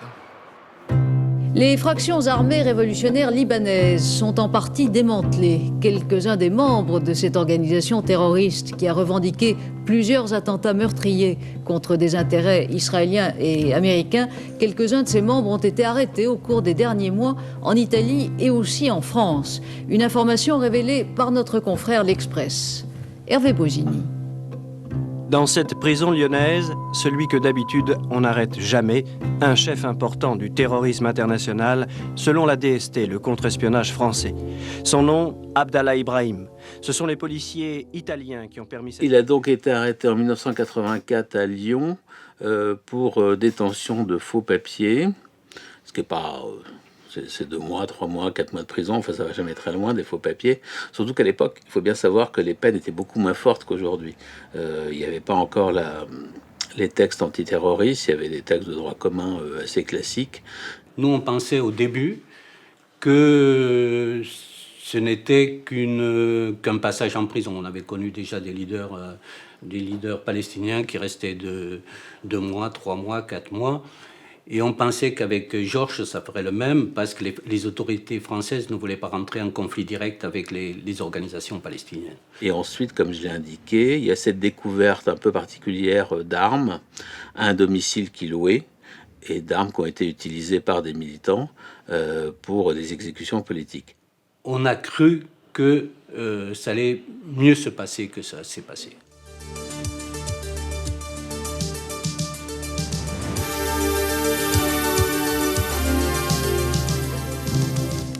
Speaker 1: Les fractions armées révolutionnaires libanaises sont en partie démantelées. Quelques-uns des membres de cette organisation terroriste qui a revendiqué plusieurs attentats meurtriers contre des intérêts israéliens et américains, quelques-uns de ces membres ont été arrêtés au cours des derniers mois en Italie et aussi en France. Une information révélée par notre confrère L'Express. Hervé Bosini.
Speaker 3: Dans cette prison lyonnaise, celui que d'habitude on n'arrête jamais, un chef important du terrorisme international, selon la DST, le contre-espionnage français. Son nom, Abdallah Ibrahim. Ce sont les policiers italiens qui ont permis cette...
Speaker 20: Il a donc été arrêté en 1984 à Lyon pour détention de faux papiers, ce qui n'est pas... C'est 2 mois, 3 mois, 4 mois de prison, enfin ça va jamais très loin, des faux papiers. Surtout qu'à l'époque, il faut bien savoir que les peines étaient beaucoup moins fortes qu'aujourd'hui. Il n'y avait pas encore les textes antiterroristes, il y avait des textes de droit commun assez classiques.
Speaker 22: Nous, on pensait au début que ce n'était qu'un passage en prison. On avait connu déjà des leaders palestiniens qui restaient 2 mois, 3 mois, 4 mois. Et on pensait qu'avec Georges, ça ferait le même, parce que les autorités françaises ne voulaient pas rentrer en conflit direct avec les organisations palestiniennes.
Speaker 20: Et ensuite, comme je l'ai indiqué, il y a cette découverte un peu particulière d'armes à un domicile qu'il louait, et d'armes qui ont été utilisées par des militants pour des exécutions politiques.
Speaker 22: On a cru que ça allait mieux se passer que ça s'est passé.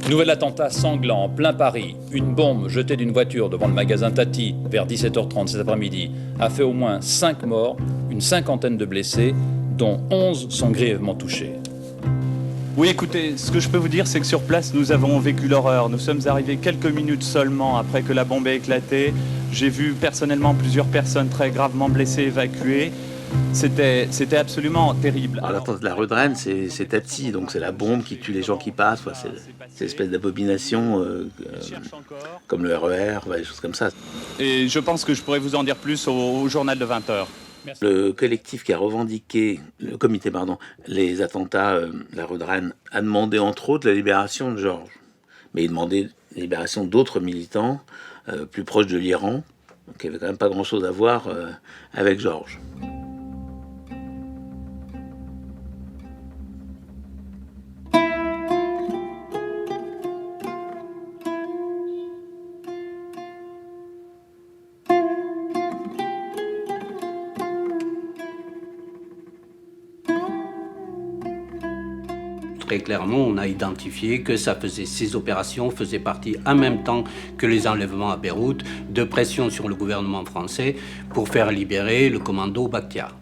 Speaker 4: Nouvel attentat sanglant en plein Paris. Une bombe jetée d'une voiture devant le magasin Tati vers 17h30 cet après-midi a fait au moins 5 morts, une 50aine de blessés, dont 11 sont grièvement touchés.
Speaker 24: Oui, écoutez, ce que je peux vous dire, c'est que sur place, nous avons vécu l'horreur. Nous sommes arrivés quelques minutes seulement après que la bombe ait éclaté. J'ai vu personnellement plusieurs personnes très gravement blessées évacuées. C'était absolument terrible.
Speaker 20: Alors l'attentat de la rue de Rennes, c'est Tati, donc c'est la bombe qui tue les gens qui passent. C'est une espèce d'abomination comme le RER, des choses comme ça.
Speaker 24: Et je pense que je pourrais vous en dire plus au journal de 20h.
Speaker 20: Merci. Le collectif qui a revendiqué, le comité, les attentats de la rue de Rennes, a demandé entre autres la libération de Georges. Mais il demandait la libération d'autres militants plus proches de l'Iran, qui n'avaient quand même pas grand-chose à voir avec Georges.
Speaker 22: Très clairement, on a identifié que ces opérations faisaient partie en même temps que les enlèvements à Beyrouth de pression sur le gouvernement français pour faire libérer le commando Bakhtiar.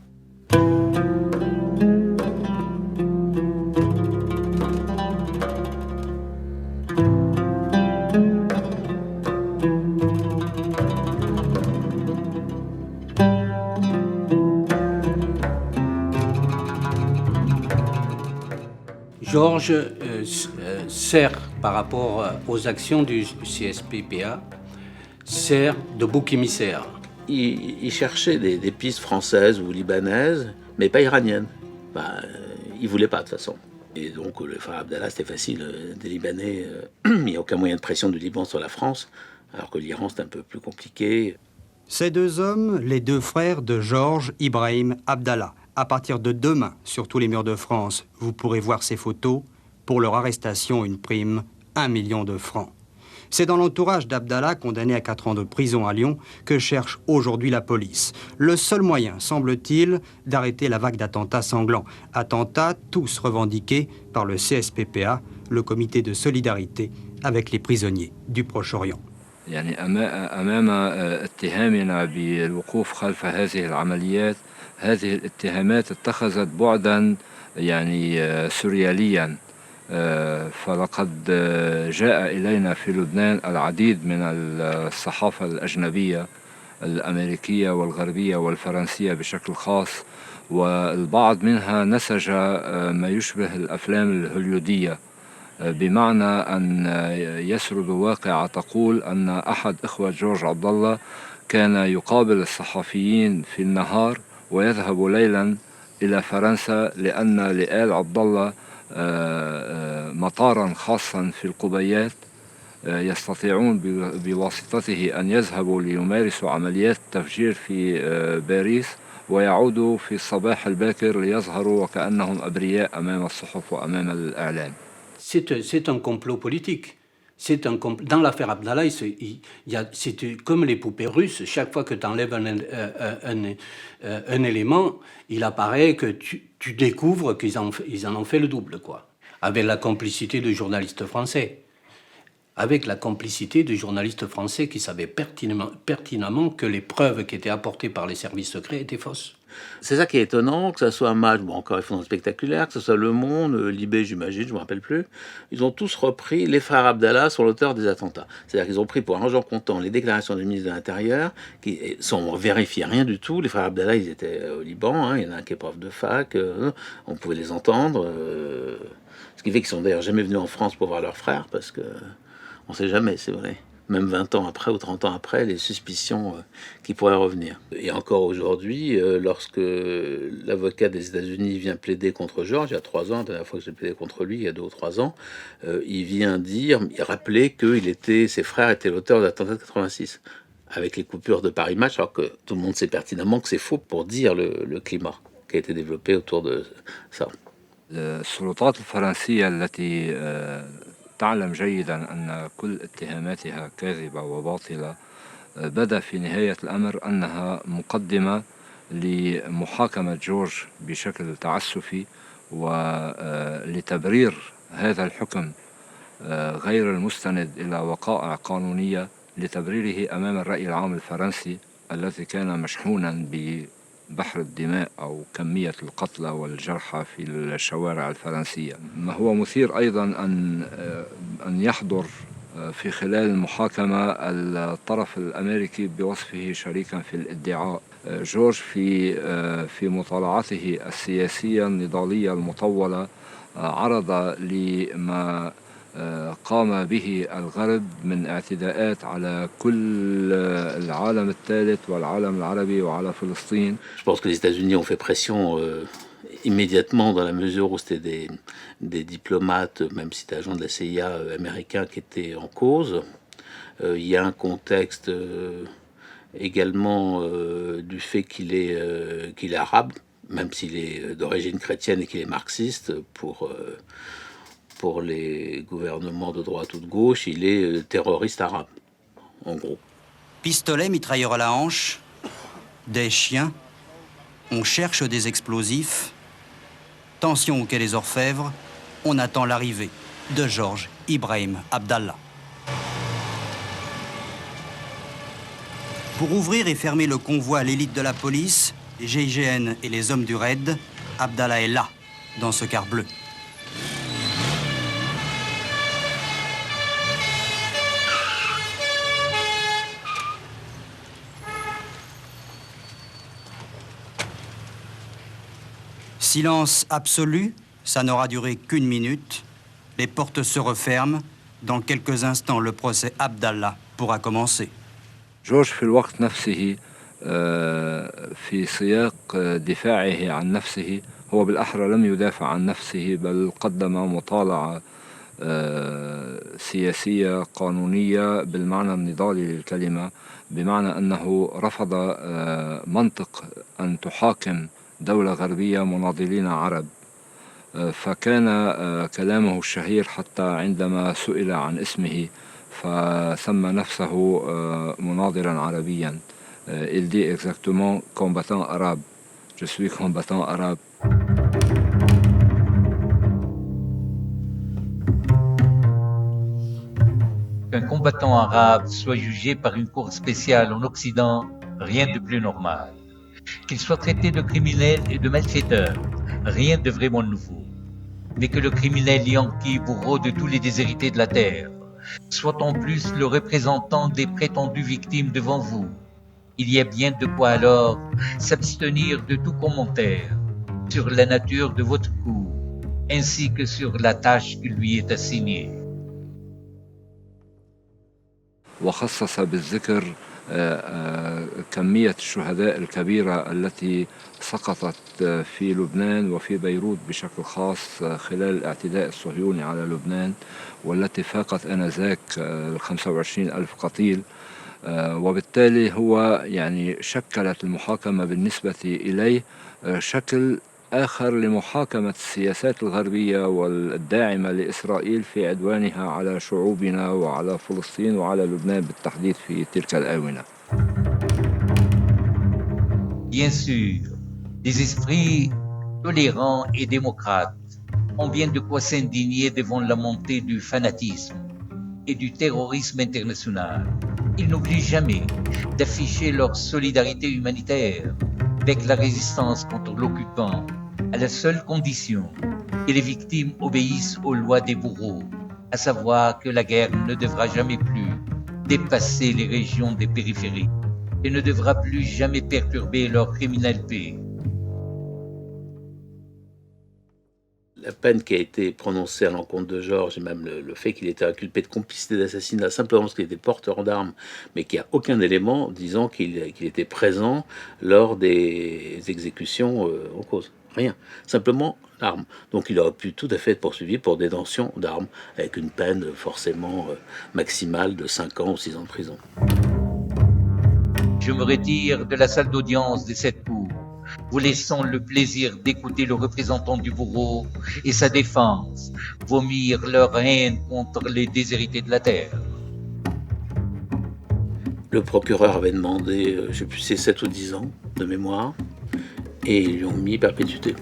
Speaker 22: Georges sert, par rapport aux actions du CSPPA, sert de bouc émissaire.
Speaker 20: Il cherchait des pistes françaises ou libanaises, mais pas iraniennes. Il ne voulait pas de toute façon. Et donc le frère Abdallah, c'était facile. Des Libanais, il n'y a aucun moyen de pression du Liban sur la France, alors que l'Iran, c'est un peu plus compliqué.
Speaker 25: Ces 2 hommes, les 2 frères de Georges Ibrahim Abdallah. À partir de demain, sur tous les murs de France, vous pourrez voir ces photos. Pour leur arrestation, une prime, 1 million de francs. C'est dans l'entourage d'Abdallah, condamné à 4 ans de prison à Lyon, que cherche aujourd'hui la police. Le seul moyen, semble-t-il, d'arrêter la vague d'attentats sanglants. Attentats tous revendiqués par le CSPPA, le comité de solidarité avec les prisonniers du Proche-Orient.
Speaker 5: يعني أمام اتهامنا بالوقوف خلف هذه العمليات هذه الاتهامات اتخذت بعدا يعني سورياليا فلقد جاء إلينا في لبنان العديد من الصحافة الأجنبية الأمريكية والغربية والفرنسية بشكل خاص والبعض منها نسج ما يشبه الأفلام الهوليودية بمعنى أن يسرد واقعة تقول أن أحد إخوة جورج عبد الله كان يقابل الصحفيين في النهار ويذهب ليلا إلى فرنسا لأن لآل عبد الله مطارا خاصا في القبيات يستطيعون بواسطته أن يذهبوا ليمارسوا عمليات تفجير في باريس ويعودوا في الصباح الباكر ليظهروا وكأنهم أبرياء أمام الصحف وأمام الإعلام.
Speaker 22: C'est un complot politique. Dans l'affaire Abdallah, c'est comme les poupées russes. Chaque fois que tu enlèves un élément, il apparaît que tu découvres qu'ils en ont fait le double, quoi. Avec la complicité de journalistes français. Avec la complicité de journalistes français qui savaient pertinemment que les preuves qui étaient apportées par les services secrets étaient fausses.
Speaker 20: C'est ça qui est étonnant, que ce soit un match, bon encore ils font un spectaculaire, que ce soit Le Monde, Libé j'imagine, je ne me rappelle plus, ils ont tous repris les frères Abdallah sont l'auteur des attentats. C'est-à-dire qu'ils ont pris pour argent comptant les déclarations du ministre de l'Intérieur, qui sont vérifiées rien du tout. Les frères Abdallah, ils étaient au Liban, hein, il y en a un qui est prof de fac, on pouvait les entendre, ce qui fait qu'ils sont d'ailleurs jamais venus en France pour voir leurs frères, parce que on ne sait jamais, c'est vrai. Même 20 ans après ou 30 ans après, les suspicions qui pourraient revenir. Et encore aujourd'hui, lorsque l'avocat des États-Unis vient plaider contre George, il y a 3 ans, la dernière fois que j'ai plaidé contre lui, il y a 2 ou 3 ans, il vient rappeler que ses frères étaient l'auteur de l'attentat de 86, avec les coupures de Paris Match, alors que tout le monde sait pertinemment que c'est faux pour dire le climat qui a été développé autour de ça.
Speaker 5: السلطات الفرنسية التي تعلم جيدا أن كل اتهاماتها كاذبة وباطلة بدا في نهاية الأمر أنها مقدمة لمحاكمة جورج بشكل تعسفي ولتبرير هذا الحكم غير المستند إلى وقائع قانونية لتبريره أمام الرأي العام الفرنسي الذي كان مشحونا بحر الدماء أو كمية القتلى والجرحى في الشوارع الفرنسية. ما هو مثير أيضا أن يحضر في خلال المحاكمة الطرف الأمريكي بوصفه شريكا في الادعاء. جورج في مطالعاته السياسية النضالية المطولة عرض لما قام به الغرب من اعتداءات على كل العالم الثالث والعالم العربي وعلى فلسطين.
Speaker 20: Je pense que les États-Unis ont fait pression immédiatement dans la mesure où c'était des diplomates, même si c'était agents de la CIA américains qui étaient en cause. Il y a un contexte également du fait qu'il est arabe, même s'il est d'origine chrétienne et qu'il est marxiste, pour les gouvernements de droite ou de gauche, il est terroriste arabe, en gros.
Speaker 25: Pistolet, mitrailleur à la hanche, des chiens, on cherche des explosifs, tension au quai des Orfèvres, on attend l'arrivée de George Ibrahim Abdallah. Pour ouvrir et fermer le convoi à l'élite de la police, les GIGN et les hommes du raid, Abdallah est là, dans ce car bleu. Silence absolu, ça n'aura duré qu'1 minute. Les portes se referment. Dans quelques instants, le procès Abdallah pourra commencer.
Speaker 5: جورج في الوقت نفسه في سياق دفاعه عن نفسه هو بالأحرى لم يدافع عن نفسه بل قدم مطالعة سياسية قانونية بالمعنى النضالي للكلمة، بمعنى أنه رفض منطق أن تحاكم دولة غربية مناضلين عرب. فكان كلامه الشهير حتى عندما سئل عن اسمه فسمى نفسه مناضلا عربيا. Il dit exactement combattant arabe. Je suis combattant arabe.
Speaker 2: Qu'un combattant arabe soit jugé par une cour spéciale en Occident, rien de plus normal. Qu'il soit traité de criminel et de malfaiteur, rien de vraiment nouveau. Mais que le criminel yankee, bourreau de tous les déshérités de la terre, soit en plus le représentant des prétendues victimes devant vous, il y a bien de quoi alors s'abstenir de tout commentaire sur la nature de votre coup, ainsi que sur la tâche qui lui est assignée.
Speaker 5: وخصص بالذكر كمية الشهداء الكبيرة التي سقطت في لبنان وفي بيروت بشكل خاص خلال الاعتداء الصهيوني على لبنان، والتي فاقت آنذاك 25,000 قتيل. وبالتالي هو يعني شكلت المحاكمة بالنسبة إليه شكل آخر لمحاكمة السياسات الغربية والداعمة لإسرائيل في عدوانها على شعوبنا وعلى فلسطين وعلى لبنان بالتحديد في تلك الآونة.
Speaker 2: Bien sûr, des esprits tolérants et démocrates ont bien de quoi s'indigner devant la montée du fanatisme et du terrorisme international. Ils n'oublient jamais d'afficher leur solidarité humanitaire avec la résistance contre l'occupant, à la seule condition que les victimes obéissent aux lois des bourreaux, à savoir que la guerre ne devra jamais plus dépasser les régions des périphéries et ne devra plus jamais perturber leur criminelle paix.
Speaker 20: La peine qui a été prononcée à l'encontre de Georges, et même le fait qu'il était inculpé de complicité d'assassinat simplement parce qu'il était porteur d'armes, mais qu'il n'y a aucun élément disant qu'il était présent lors des exécutions en cause. Rien. Simplement l'arme. Donc il aurait pu tout à fait être poursuivi pour détention d'armes, avec une peine forcément maximale de 5 ans ou 6 ans de prison.
Speaker 2: Je me retire de la salle d'audience de cette cour, vous laissant le plaisir d'écouter le représentant du bourreau et sa défense vomir leur haine contre les déshérités de la terre.
Speaker 20: Le procureur avait demandé, je ne sais plus, c'est 7 ou 10 ans de mémoire, et ils lui ont mis perpétuité.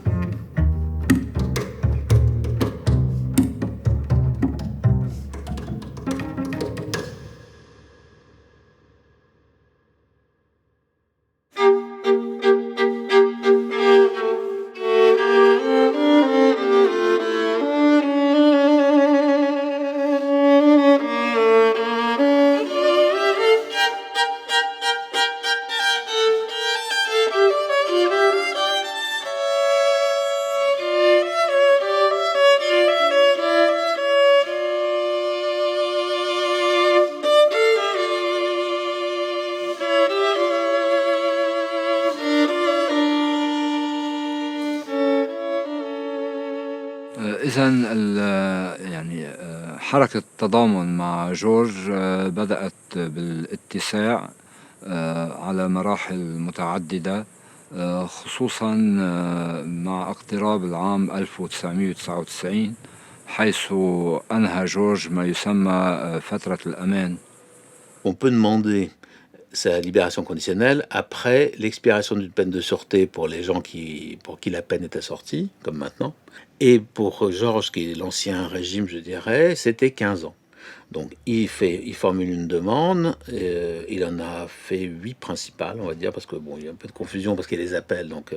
Speaker 5: إذن يعني حركة التضامن مع جورج بدأت بالاتساع على مراحل متعددة، خصوصا مع اقتراب العام 1999 حيث أنهى جورج ما يسمى فترة الأمان.
Speaker 20: On peut demander sa libération conditionnelle après l'expiration d'une peine de sûreté pour les gens pour qui la peine est assortie, comme maintenant. Et pour Georges, qui est l'ancien régime, je dirais, c'était 15 ans. Donc il formule une demande, il en a fait 8 principales, on va dire, parce que bon, il y a un peu de confusion parce qu'il y a les appels, donc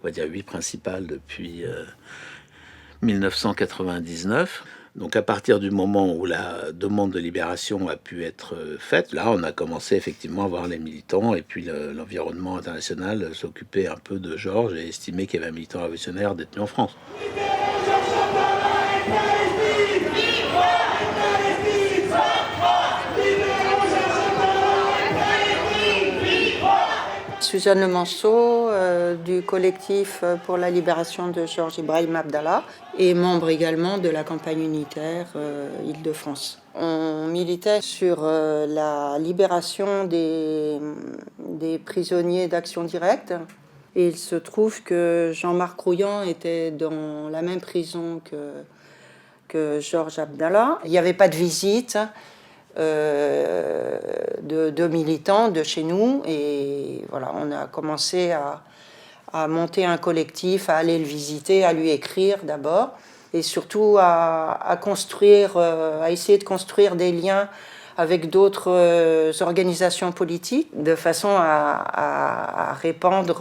Speaker 20: on va dire 8 principales depuis 1999. Donc à partir du moment où la demande de libération a pu être faite, là on a commencé effectivement à voir les militants et puis l'environnement international s'occuper un peu de Georges et estimer qu'il y avait un militant révolutionnaire détenu en France.
Speaker 7: Suzanne Lemanceau du collectif pour la libération de Georges Ibrahim Abdallah et membre également de la campagne unitaire Île-de-France. On militait sur la libération des prisonniers d'action directe et il se trouve que Jean-Marc Rouillant était dans la même prison que Georges Abdallah. Il n'y avait pas de visite de militants de chez nous et voilà, on a commencé à monter un collectif, à aller le visiter, à lui écrire d'abord et surtout à construire, à essayer de construire des liens avec d'autres organisations politiques de façon à répandre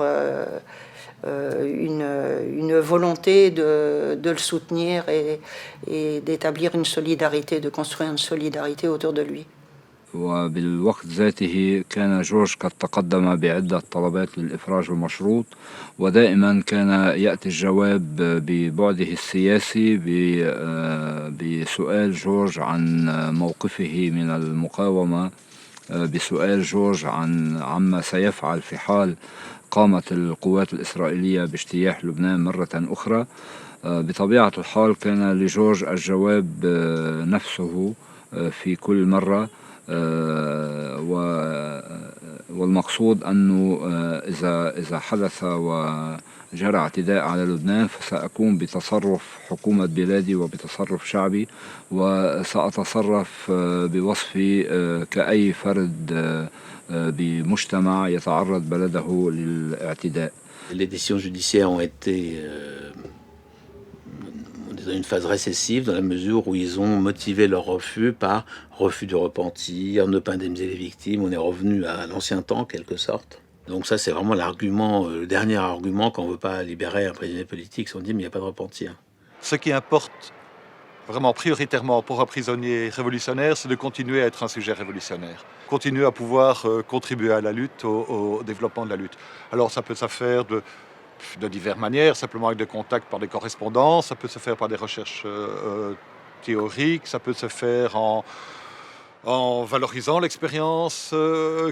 Speaker 7: une volonté de le soutenir et d'établir une solidarité, de construire une solidarité autour de lui.
Speaker 5: وبالوقت ذاته كان جورج قد تقدم بعدة طلبات للإفراج المشروط، ودائما كان يأتي الجواب ببعده السياسي بسؤال جورج عن موقفه من المقاومة بسؤال جورج عن عما سيفعل في حال قامت القوات الإسرائيلية باجتياح لبنان مرة أخرى. بطبيعة الحال كان لجورج الجواب نفسه في كل مرة، والمقصود أنه إذا حدث وجرى اعتداء على لبنان فسأقوم بتصرف حكومة بلادي وبتصرف شعبي، وسأتصرف بوصفي كأي فرد بمجتمع يتعرض بلده للاعتداء.
Speaker 20: Les décisions judiciaires ont été dans une phase récessive dans la mesure où ils ont motivé leur refus par refus de repentir, ne pas indemniser les victimes. On est revenu à l'ancien temps en quelque sorte. Donc ça c'est vraiment l'argument, le dernier argument quand on ne veut pas libérer un prisonnier politique, si on dit mais il n'y a pas de repentir.
Speaker 23: Ce qui importe vraiment prioritairement pour un prisonnier révolutionnaire, c'est de continuer à être un sujet révolutionnaire, continuer à pouvoir contribuer à la lutte, au développement de la lutte. Alors ça peut se faire de diverses manières, simplement avec des contacts par des correspondances, ça peut se faire par des recherches théoriques, ça peut se faire en valorisant l'expérience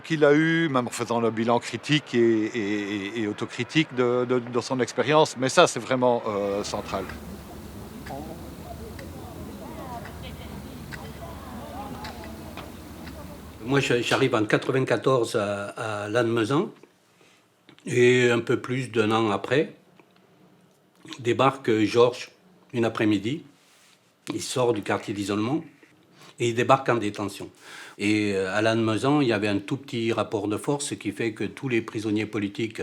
Speaker 23: qu'il a eue, même en faisant le bilan critique et autocritique de son expérience, mais ça c'est vraiment central.
Speaker 22: Moi, j'arrive en 1994 à Lannemezan, et un peu plus d'un an après, débarque Georges une après-midi. Il sort du quartier d'isolement et il débarque en détention. Et à Lannemezan, il y avait un tout petit rapport de force, ce qui fait que tous les prisonniers politiques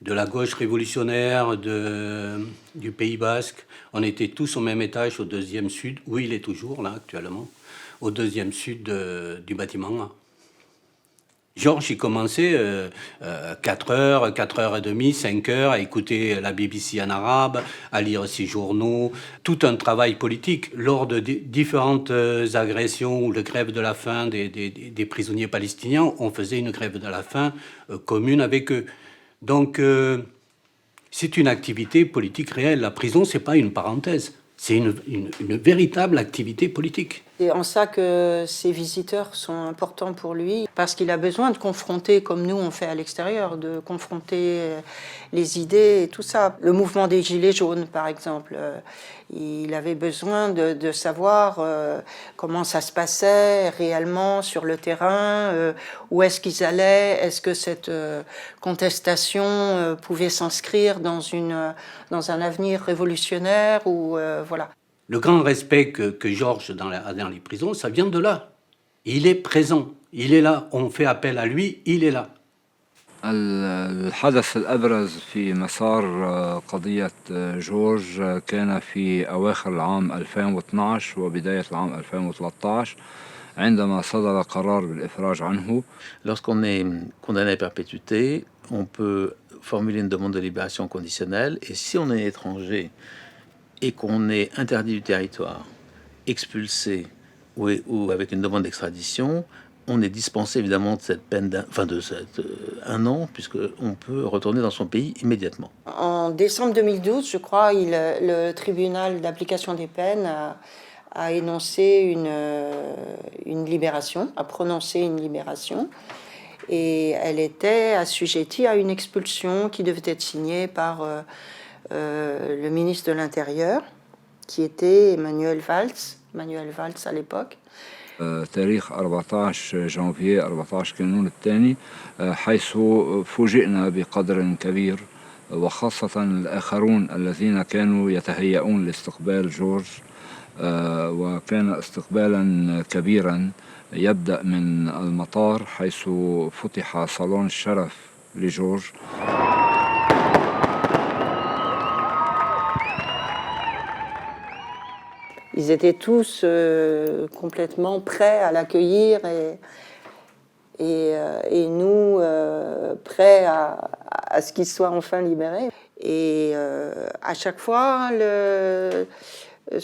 Speaker 22: de la gauche révolutionnaire, du Pays Basque, on était tous au même étage, au deuxième sud, où il est toujours là actuellement, au deuxième sud du bâtiment. Georges, il commençait 4h, 4h30, 5h à écouter la BBC en arabe, à lire ses journaux, tout un travail politique. Lors de différentes agressions ou de grève de la faim des prisonniers palestiniens, on faisait une grève de la faim commune avec eux. Donc, c'est une activité politique réelle. La prison, c'est pas une parenthèse. C'est une véritable activité politique.
Speaker 7: C'est en ça que ces visiteurs sont importants pour lui, parce qu'il a besoin de confronter, comme nous on fait à l'extérieur, de confronter les idées et tout ça. Le mouvement des Gilets jaunes, par exemple, il avait besoin de savoir comment ça se passait réellement sur le terrain, où est-ce qu'ils allaient, est-ce que cette contestation pouvait s'inscrire dans un avenir révolutionnaire ou voilà.
Speaker 22: Le grand respect que Georges dans les prisons, ça vient de là. Il est présent, il est là, on fait appel à lui, il est là.
Speaker 5: الحدث الأبرز في مسار قضية جورج كان في أواخر العام 2012 وبداية العام 2013 عندما صدر قرار بالإفراج عنه.
Speaker 20: Lorsqu'on est condamné à perpétuité, on peut formuler une demande de libération conditionnelle, et si on est étranger et qu'on est interdit du territoire, expulsé ou avec une demande d'extradition, on est dispensé évidemment de cette peine un an, puisqu'on peut retourner dans son pays immédiatement.
Speaker 7: En décembre 2012, je crois, le tribunal d'application des peines a énoncé une libération, a prononcé une libération, et elle était assujettie à une expulsion qui devait être signée par le ministre de l'Intérieur, qui était Manuel Valls à l'époque.
Speaker 5: تاريخ 14 جانفية 14 كانون الثاني، حيث فوجئنا بقدر كبير، وخاصة الآخرون الذين كانوا يتهيئون لاستقبال جورج، وكان استقبالا كبيرا يبدأ من المطار حيث فتح صالون الشرف لجورج.
Speaker 7: Ils étaient tous complètement prêts à l'accueillir et nous prêts à ce qu'il soit enfin libéré. Et à chaque fois,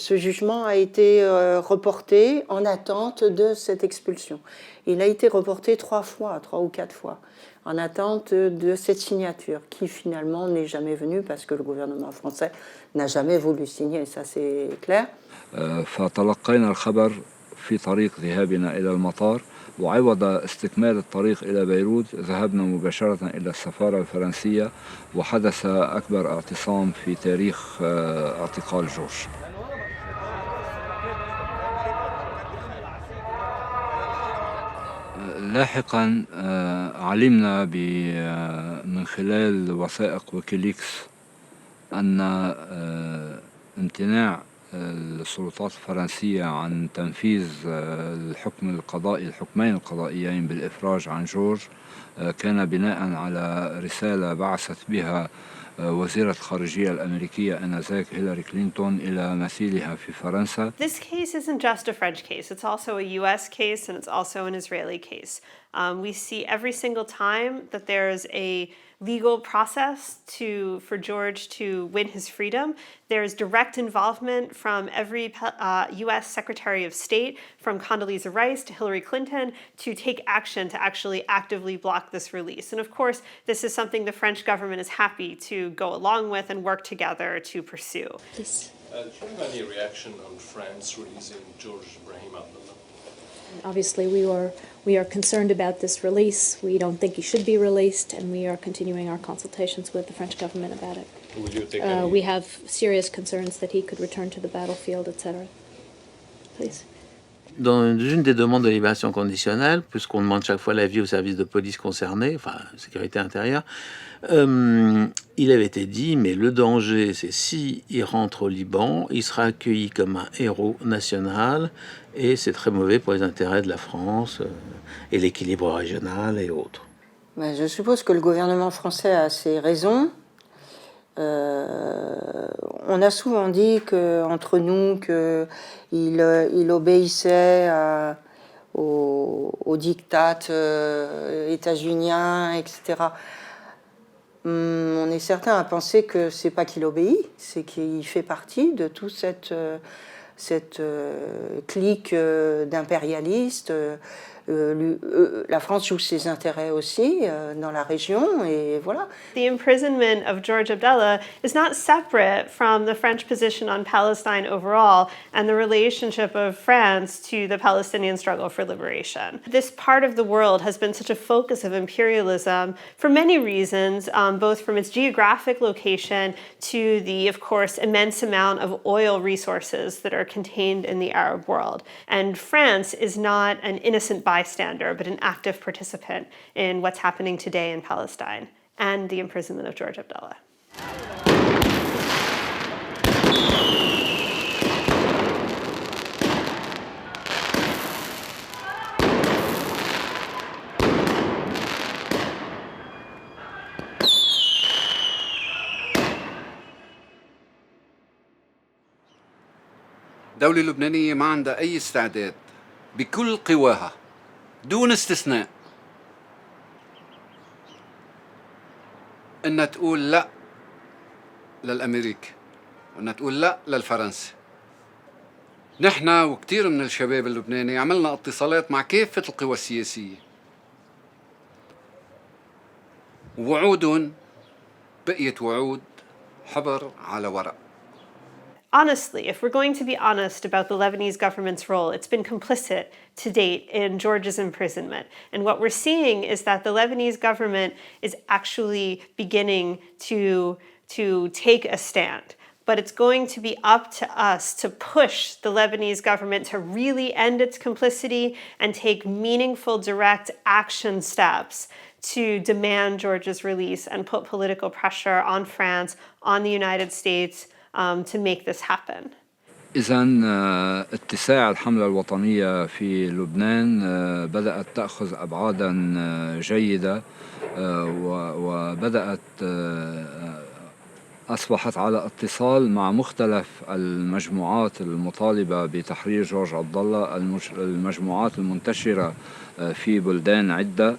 Speaker 7: ce jugement a été reporté en attente de cette expulsion. Il a été reporté 3 ou 4 fois, en attente de cette signature, qui finalement n'est jamais venue parce que le gouvernement français n'a jamais voulu signer, ça c'est clair.
Speaker 5: فتلقينا الخبر في طريق ذهابنا إلى المطار وعوض استكمال الطريق إلى بيروت ذهبنا مباشرة إلى السفارة الفرنسية وحدث أكبر اعتصام في تاريخ اعتقال جورج. لاحقا علمنا من خلال وثائق ويكيليكس أن امتناع السلطات الفرنسية عن تنفيذ الحكمين القضائيين بالإفراج عن جورج كان بناء على رسالة بعثت بها وزيرة الخارجية الأمريكية آنذاك هيلاري كلينتون إلى مثيلها في فرنسا.
Speaker 10: This case isn't just a French case, it's also a US case and it's also an Israeli case. We see every single time that there's a legal process for George to win his freedom. There's direct involvement from every US Secretary of State, from Condoleezza Rice to Hillary Clinton, to take action to actually actively block this release. And of course, this is something the French government is happy to go along with and work together to pursue.
Speaker 9: Please. Do you have any reaction on France releasing George Ibrahim Abdallah?
Speaker 11: Obviously, we are concerned about this release. We don't think he should be released, and we are continuing our consultations with the French government about it.
Speaker 9: Would you take
Speaker 11: we have serious concerns that he could return to the battlefield, etc. Please.
Speaker 20: Dans une des demandes de libération conditionnelle, puisqu'on demande chaque fois l'avis au service de police concerné, enfin sécurité intérieure, il avait été dit, mais le danger, c'est si il rentre au Liban, il sera accueilli comme un héros national, et c'est très mauvais pour les intérêts de la France et l'équilibre régional et autres.
Speaker 7: Ben, je suppose que le gouvernement français a ses raisons. On a souvent dit entre nous qu'il obéissait au diktat états-unien, etc. On est certain à penser que c'est pas qu'il obéit, c'est qu'il fait partie de toute cette clique d'impérialistes. La France joue ses intérêts aussi dans la région, et voilà.
Speaker 10: The imprisonment of George Abdallah is not separate from the French position on Palestine overall and the relationship of France to the Palestinian struggle for liberation. This part of the world has been such a focus of imperialism for many reasons, both from its geographic location to the, of course, immense amount of oil resources that are contained in the Arab world. And France is not an innocent bystander, but an active participant in what's happening today in Palestine and the imprisonment of George Abdallah.
Speaker 6: الدولة اللبنانية ما عندها أي استعداد بكل قواها دون استثناء إنها تقول لا للأمريكي وإنها تقول لا للفرنسي. نحن وكتير من الشباب اللبناني عملنا اتصالات مع كافة القوى السياسية، ووعودهم بقيت وعود حبر على ورق.
Speaker 10: Honestly, if we're going to be honest about the Lebanese government's role, it's been complicit to date in George's imprisonment. And what we're seeing is that the Lebanese government is actually beginning to take a stand. But it's going to be up to us to push the Lebanese government to really end its complicity and take meaningful, direct action steps to demand George's release and put political pressure on France, on the United States, to make this happen.
Speaker 5: إذن اتساع الحملة الوطنية في لبنان بدأت تأخذ أبعادا جيدة وبدأت أصبحت على اتصال مع مختلف المجموعات المطالبة بتحرير جورج عبد الله، المجموعات المنتشرة في بلدان عدة،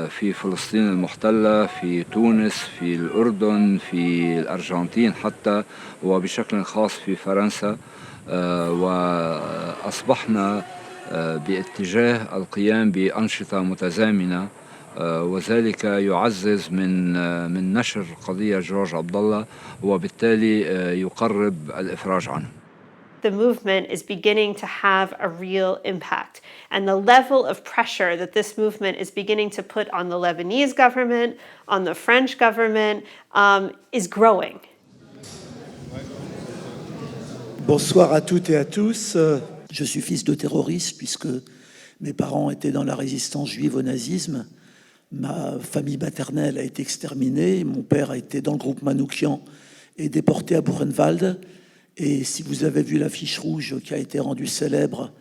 Speaker 5: في فلسطين المحتلة، في تونس، في الأردن، في الأرجنتين حتى، وبشكل خاص في فرنسا. وأصبحنا باتجاه القيام بأنشطة متزامنة، وذلك يعزز من نشر قضية جورج عبد الله وبالتالي يقرب الإفراج عنه.
Speaker 10: the movement is beginning to have a real impact. And the level of pressure that this movement is beginning to put on the Lebanese government, on the French government, is growing.
Speaker 12: Bonsoir à toutes et à tous. Je suis fils de terroriste puisque mes parents étaient dans la résistance juive au nazisme. Ma famille maternelle a été exterminée. Mon père a été dans le groupe Manouchian et déporté à Buchenwald. Et si vous avez vu l'affiche rouge qui a été rendue célèbre,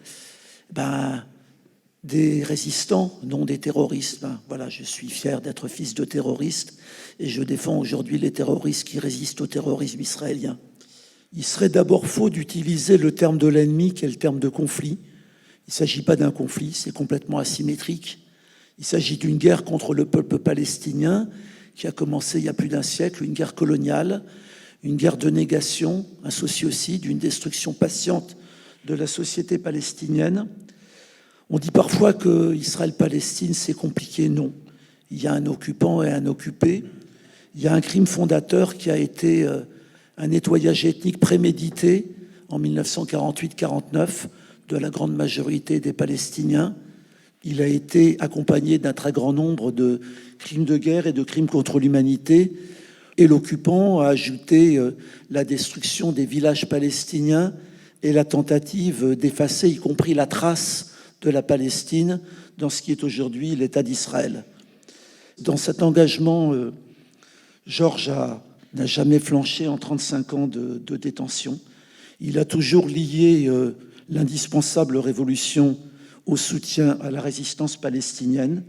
Speaker 12: des résistants, non des terroristes. Voilà, je suis fier d'être fils de terroriste et je défends aujourd'hui les terroristes qui résistent au terrorisme israélien. Il serait d'abord faux d'utiliser le terme de l'ennemi qui est le terme de conflit. Il ne s'agit pas d'un conflit, c'est complètement asymétrique. Il s'agit d'une guerre contre le peuple palestinien qui a commencé il y a plus d'un siècle, une guerre coloniale, une guerre de négation, un sociocide, une destruction patiente de la société palestinienne. On dit parfois que Israël-Palestine, c'est compliqué. Non. Il y a un occupant et un occupé. Il y a un crime fondateur qui a été un nettoyage ethnique prémédité en 1948-49 de la grande majorité des Palestiniens. Il a été accompagné d'un très grand nombre de crimes de guerre et de crimes contre l'humanité. Et l'occupant a ajouté la destruction des villages palestiniens et la tentative d'effacer, y compris la trace de la Palestine dans ce qui est aujourd'hui l'État d'Israël. Dans cet engagement, Georges n'a jamais flanché en 35 ans de détention. Il a toujours lié l'indispensable révolution au soutien à la résistance palestinienne.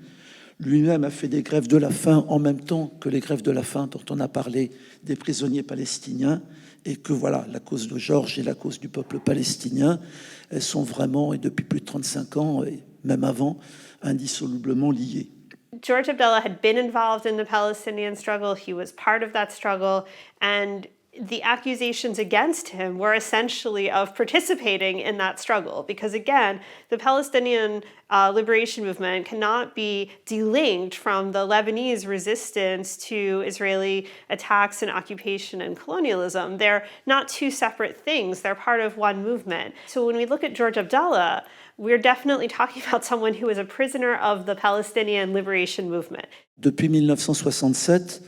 Speaker 12: Lui-même a fait des grèves de la faim en même temps que les grèves de la faim dont on a parlé des prisonniers palestiniens. Et que voilà, la cause de Georges et la cause du peuple palestinien, elles sont vraiment, et depuis plus de 35 ans, et même avant, indissolublement liées.
Speaker 10: George Abdallah had been involved in the Palestinian struggle. He was part of that struggle. And the accusations against him were essentially of participating in that struggle. Because again, the Palestinian liberation movement cannot be delinked from the Lebanese resistance to Israeli attacks and occupation and colonialism. They're not two separate things. They're part of one movement. So when we look at George Abdallah, we're definitely talking about someone who is a prisoner of the Palestinian liberation movement.
Speaker 12: Depuis 1967,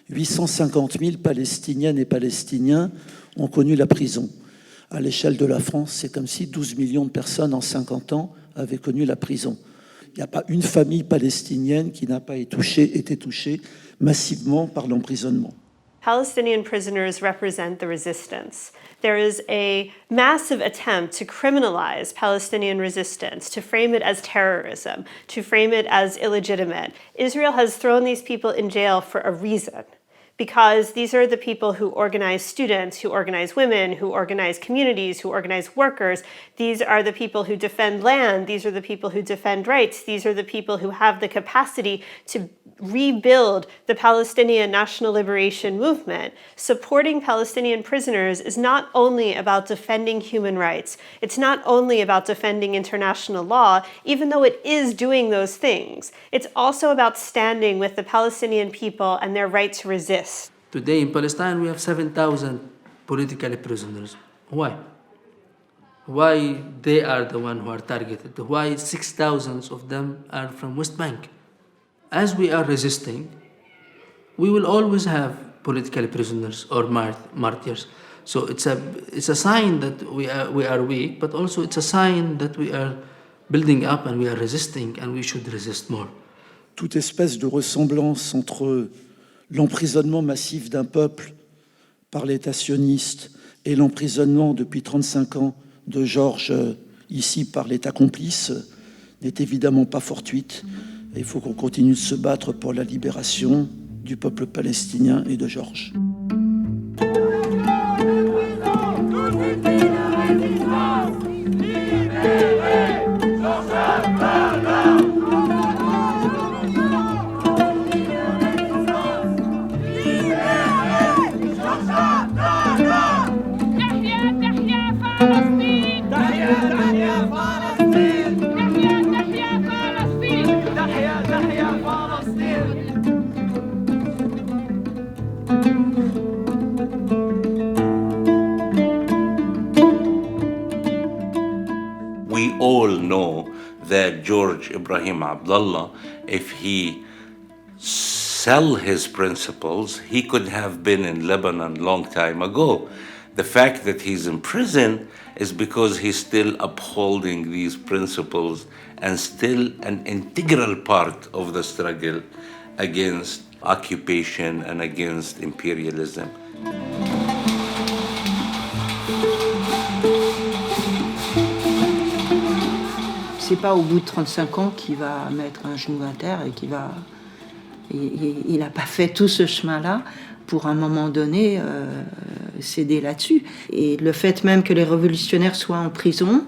Speaker 12: 850 000 Palestiniennes et Palestiniens ont connu la prison. À l'échelle de la France, c'est comme si 12 millions de personnes en 50 ans avaient connu la prison. Il n'y a pas une famille palestinienne qui n'a pas été touchée massivement par l'emprisonnement.
Speaker 10: Palestinian prisoners represent the resistance. There is a massive attempt to criminalize Palestinian resistance, to frame it as terrorism, to frame it as illegitimate. Israel has thrown these people in jail for a reason, because these are the people who organize students, who organize women, who organize communities, who organize workers. These are the people who defend land. These are the people who defend rights. These are the people who have the capacity to rebuild the Palestinian National Liberation Movement. Supporting Palestinian prisoners is not only about defending human rights. It's not only about defending international law, even though it is doing those things. It's also about standing with the Palestinian people and their right to resist.
Speaker 8: Today in Palestine we have 7,000 political prisoners. Why? Why they are the ones who are targeted? Why 6,000 of them are from West Bank? As we are resisting, we will always have political prisoners or martyrs. So it's a sign that we are weak, but also it's a sign that we are building up and we are resisting, and we should resist more.
Speaker 12: Toute espèce de ressemblance entre l'emprisonnement massif d'un peuple par l'État sioniste et l'emprisonnement depuis 35 ans de Georges ici par l'État complice n'est évidemment pas fortuite. Il faut qu'on continue de se battre pour la libération du peuple palestinien et de Georges.
Speaker 14: know that George Ibrahim Abdullah, if he sell his principles, he could have been in Lebanon long time ago. The fact that he's in prison is because he's still upholding these principles and still an integral part of the struggle against occupation and against imperialism.
Speaker 7: C'est pas au bout de 35 ans qu'il va mettre un genou à terre et qu'il va... Il n'a pas fait tout ce chemin-là pour, à un moment donné, céder là-dessus. Et le fait même que les révolutionnaires soient en prison,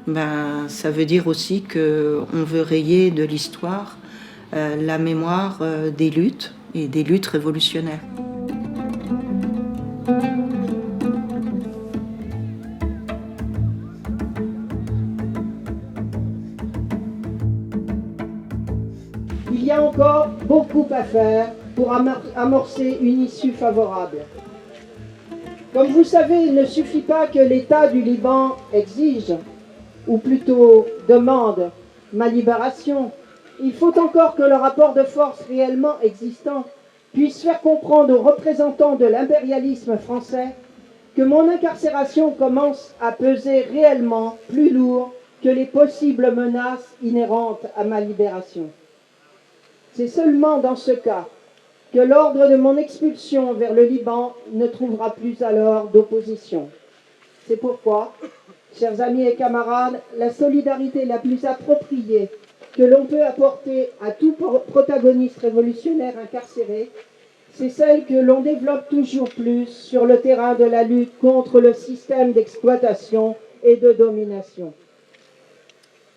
Speaker 7: ben, ça veut dire aussi qu'on veut rayer de l'histoire la mémoire des luttes et des luttes révolutionnaires.
Speaker 13: Il y a encore beaucoup à faire pour amorcer une issue favorable. Comme vous savez, il ne suffit pas que l'État du Liban exige, ou plutôt demande, ma libération. Il faut encore que le rapport de force réellement existant puisse faire comprendre aux représentants de l'impérialisme français que mon incarcération commence à peser réellement plus lourd que les possibles menaces inhérentes à ma libération. C'est seulement dans ce cas que l'ordre de mon expulsion vers le Liban ne trouvera plus alors d'opposition. C'est pourquoi, chers amis et camarades, la solidarité la plus appropriée que l'on peut apporter à tout protagoniste révolutionnaire incarcéré, c'est celle que l'on développe toujours plus sur le terrain de la lutte contre le système d'exploitation et de domination.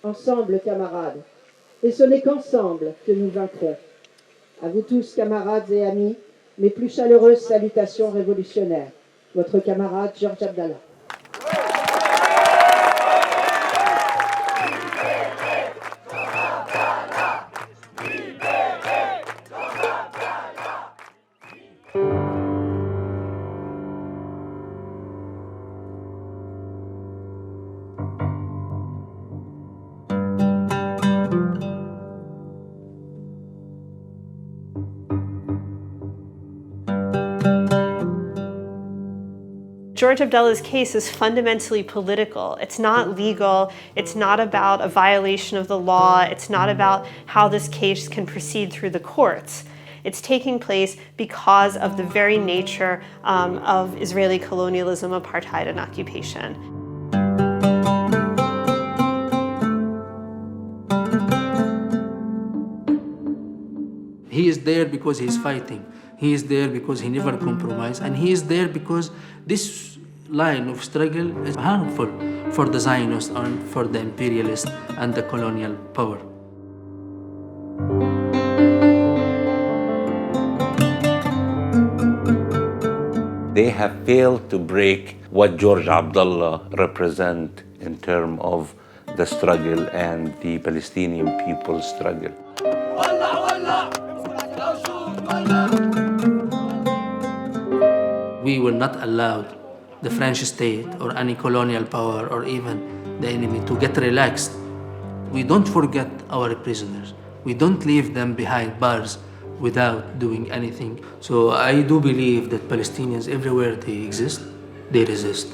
Speaker 13: Ensemble, camarades, et ce n'est qu'ensemble que nous vaincrons. À vous tous, camarades et amis, mes plus chaleureuses salutations révolutionnaires. Votre camarade Georges Abdallah.
Speaker 10: George Abdullah's case is fundamentally political. It's not legal. It's not about a violation of the law. It's not about how this case can proceed through the courts. It's taking place because of the very nature of Israeli colonialism, apartheid, and occupation.
Speaker 8: He is there because he's fighting. He is there because he never compromised. And he is there because this line of struggle is harmful for the Zionists and for the imperialist and the colonial power.
Speaker 14: They have failed to break what George Abdullah represents in terms of the struggle and the Palestinian people's struggle.
Speaker 8: We were not allowed the French state or any colonial power or even the enemy to get relaxed. We don't forget our prisoners. We don't leave them behind bars without doing anything. So I do believe that Palestinians everywhere they exist, they resist.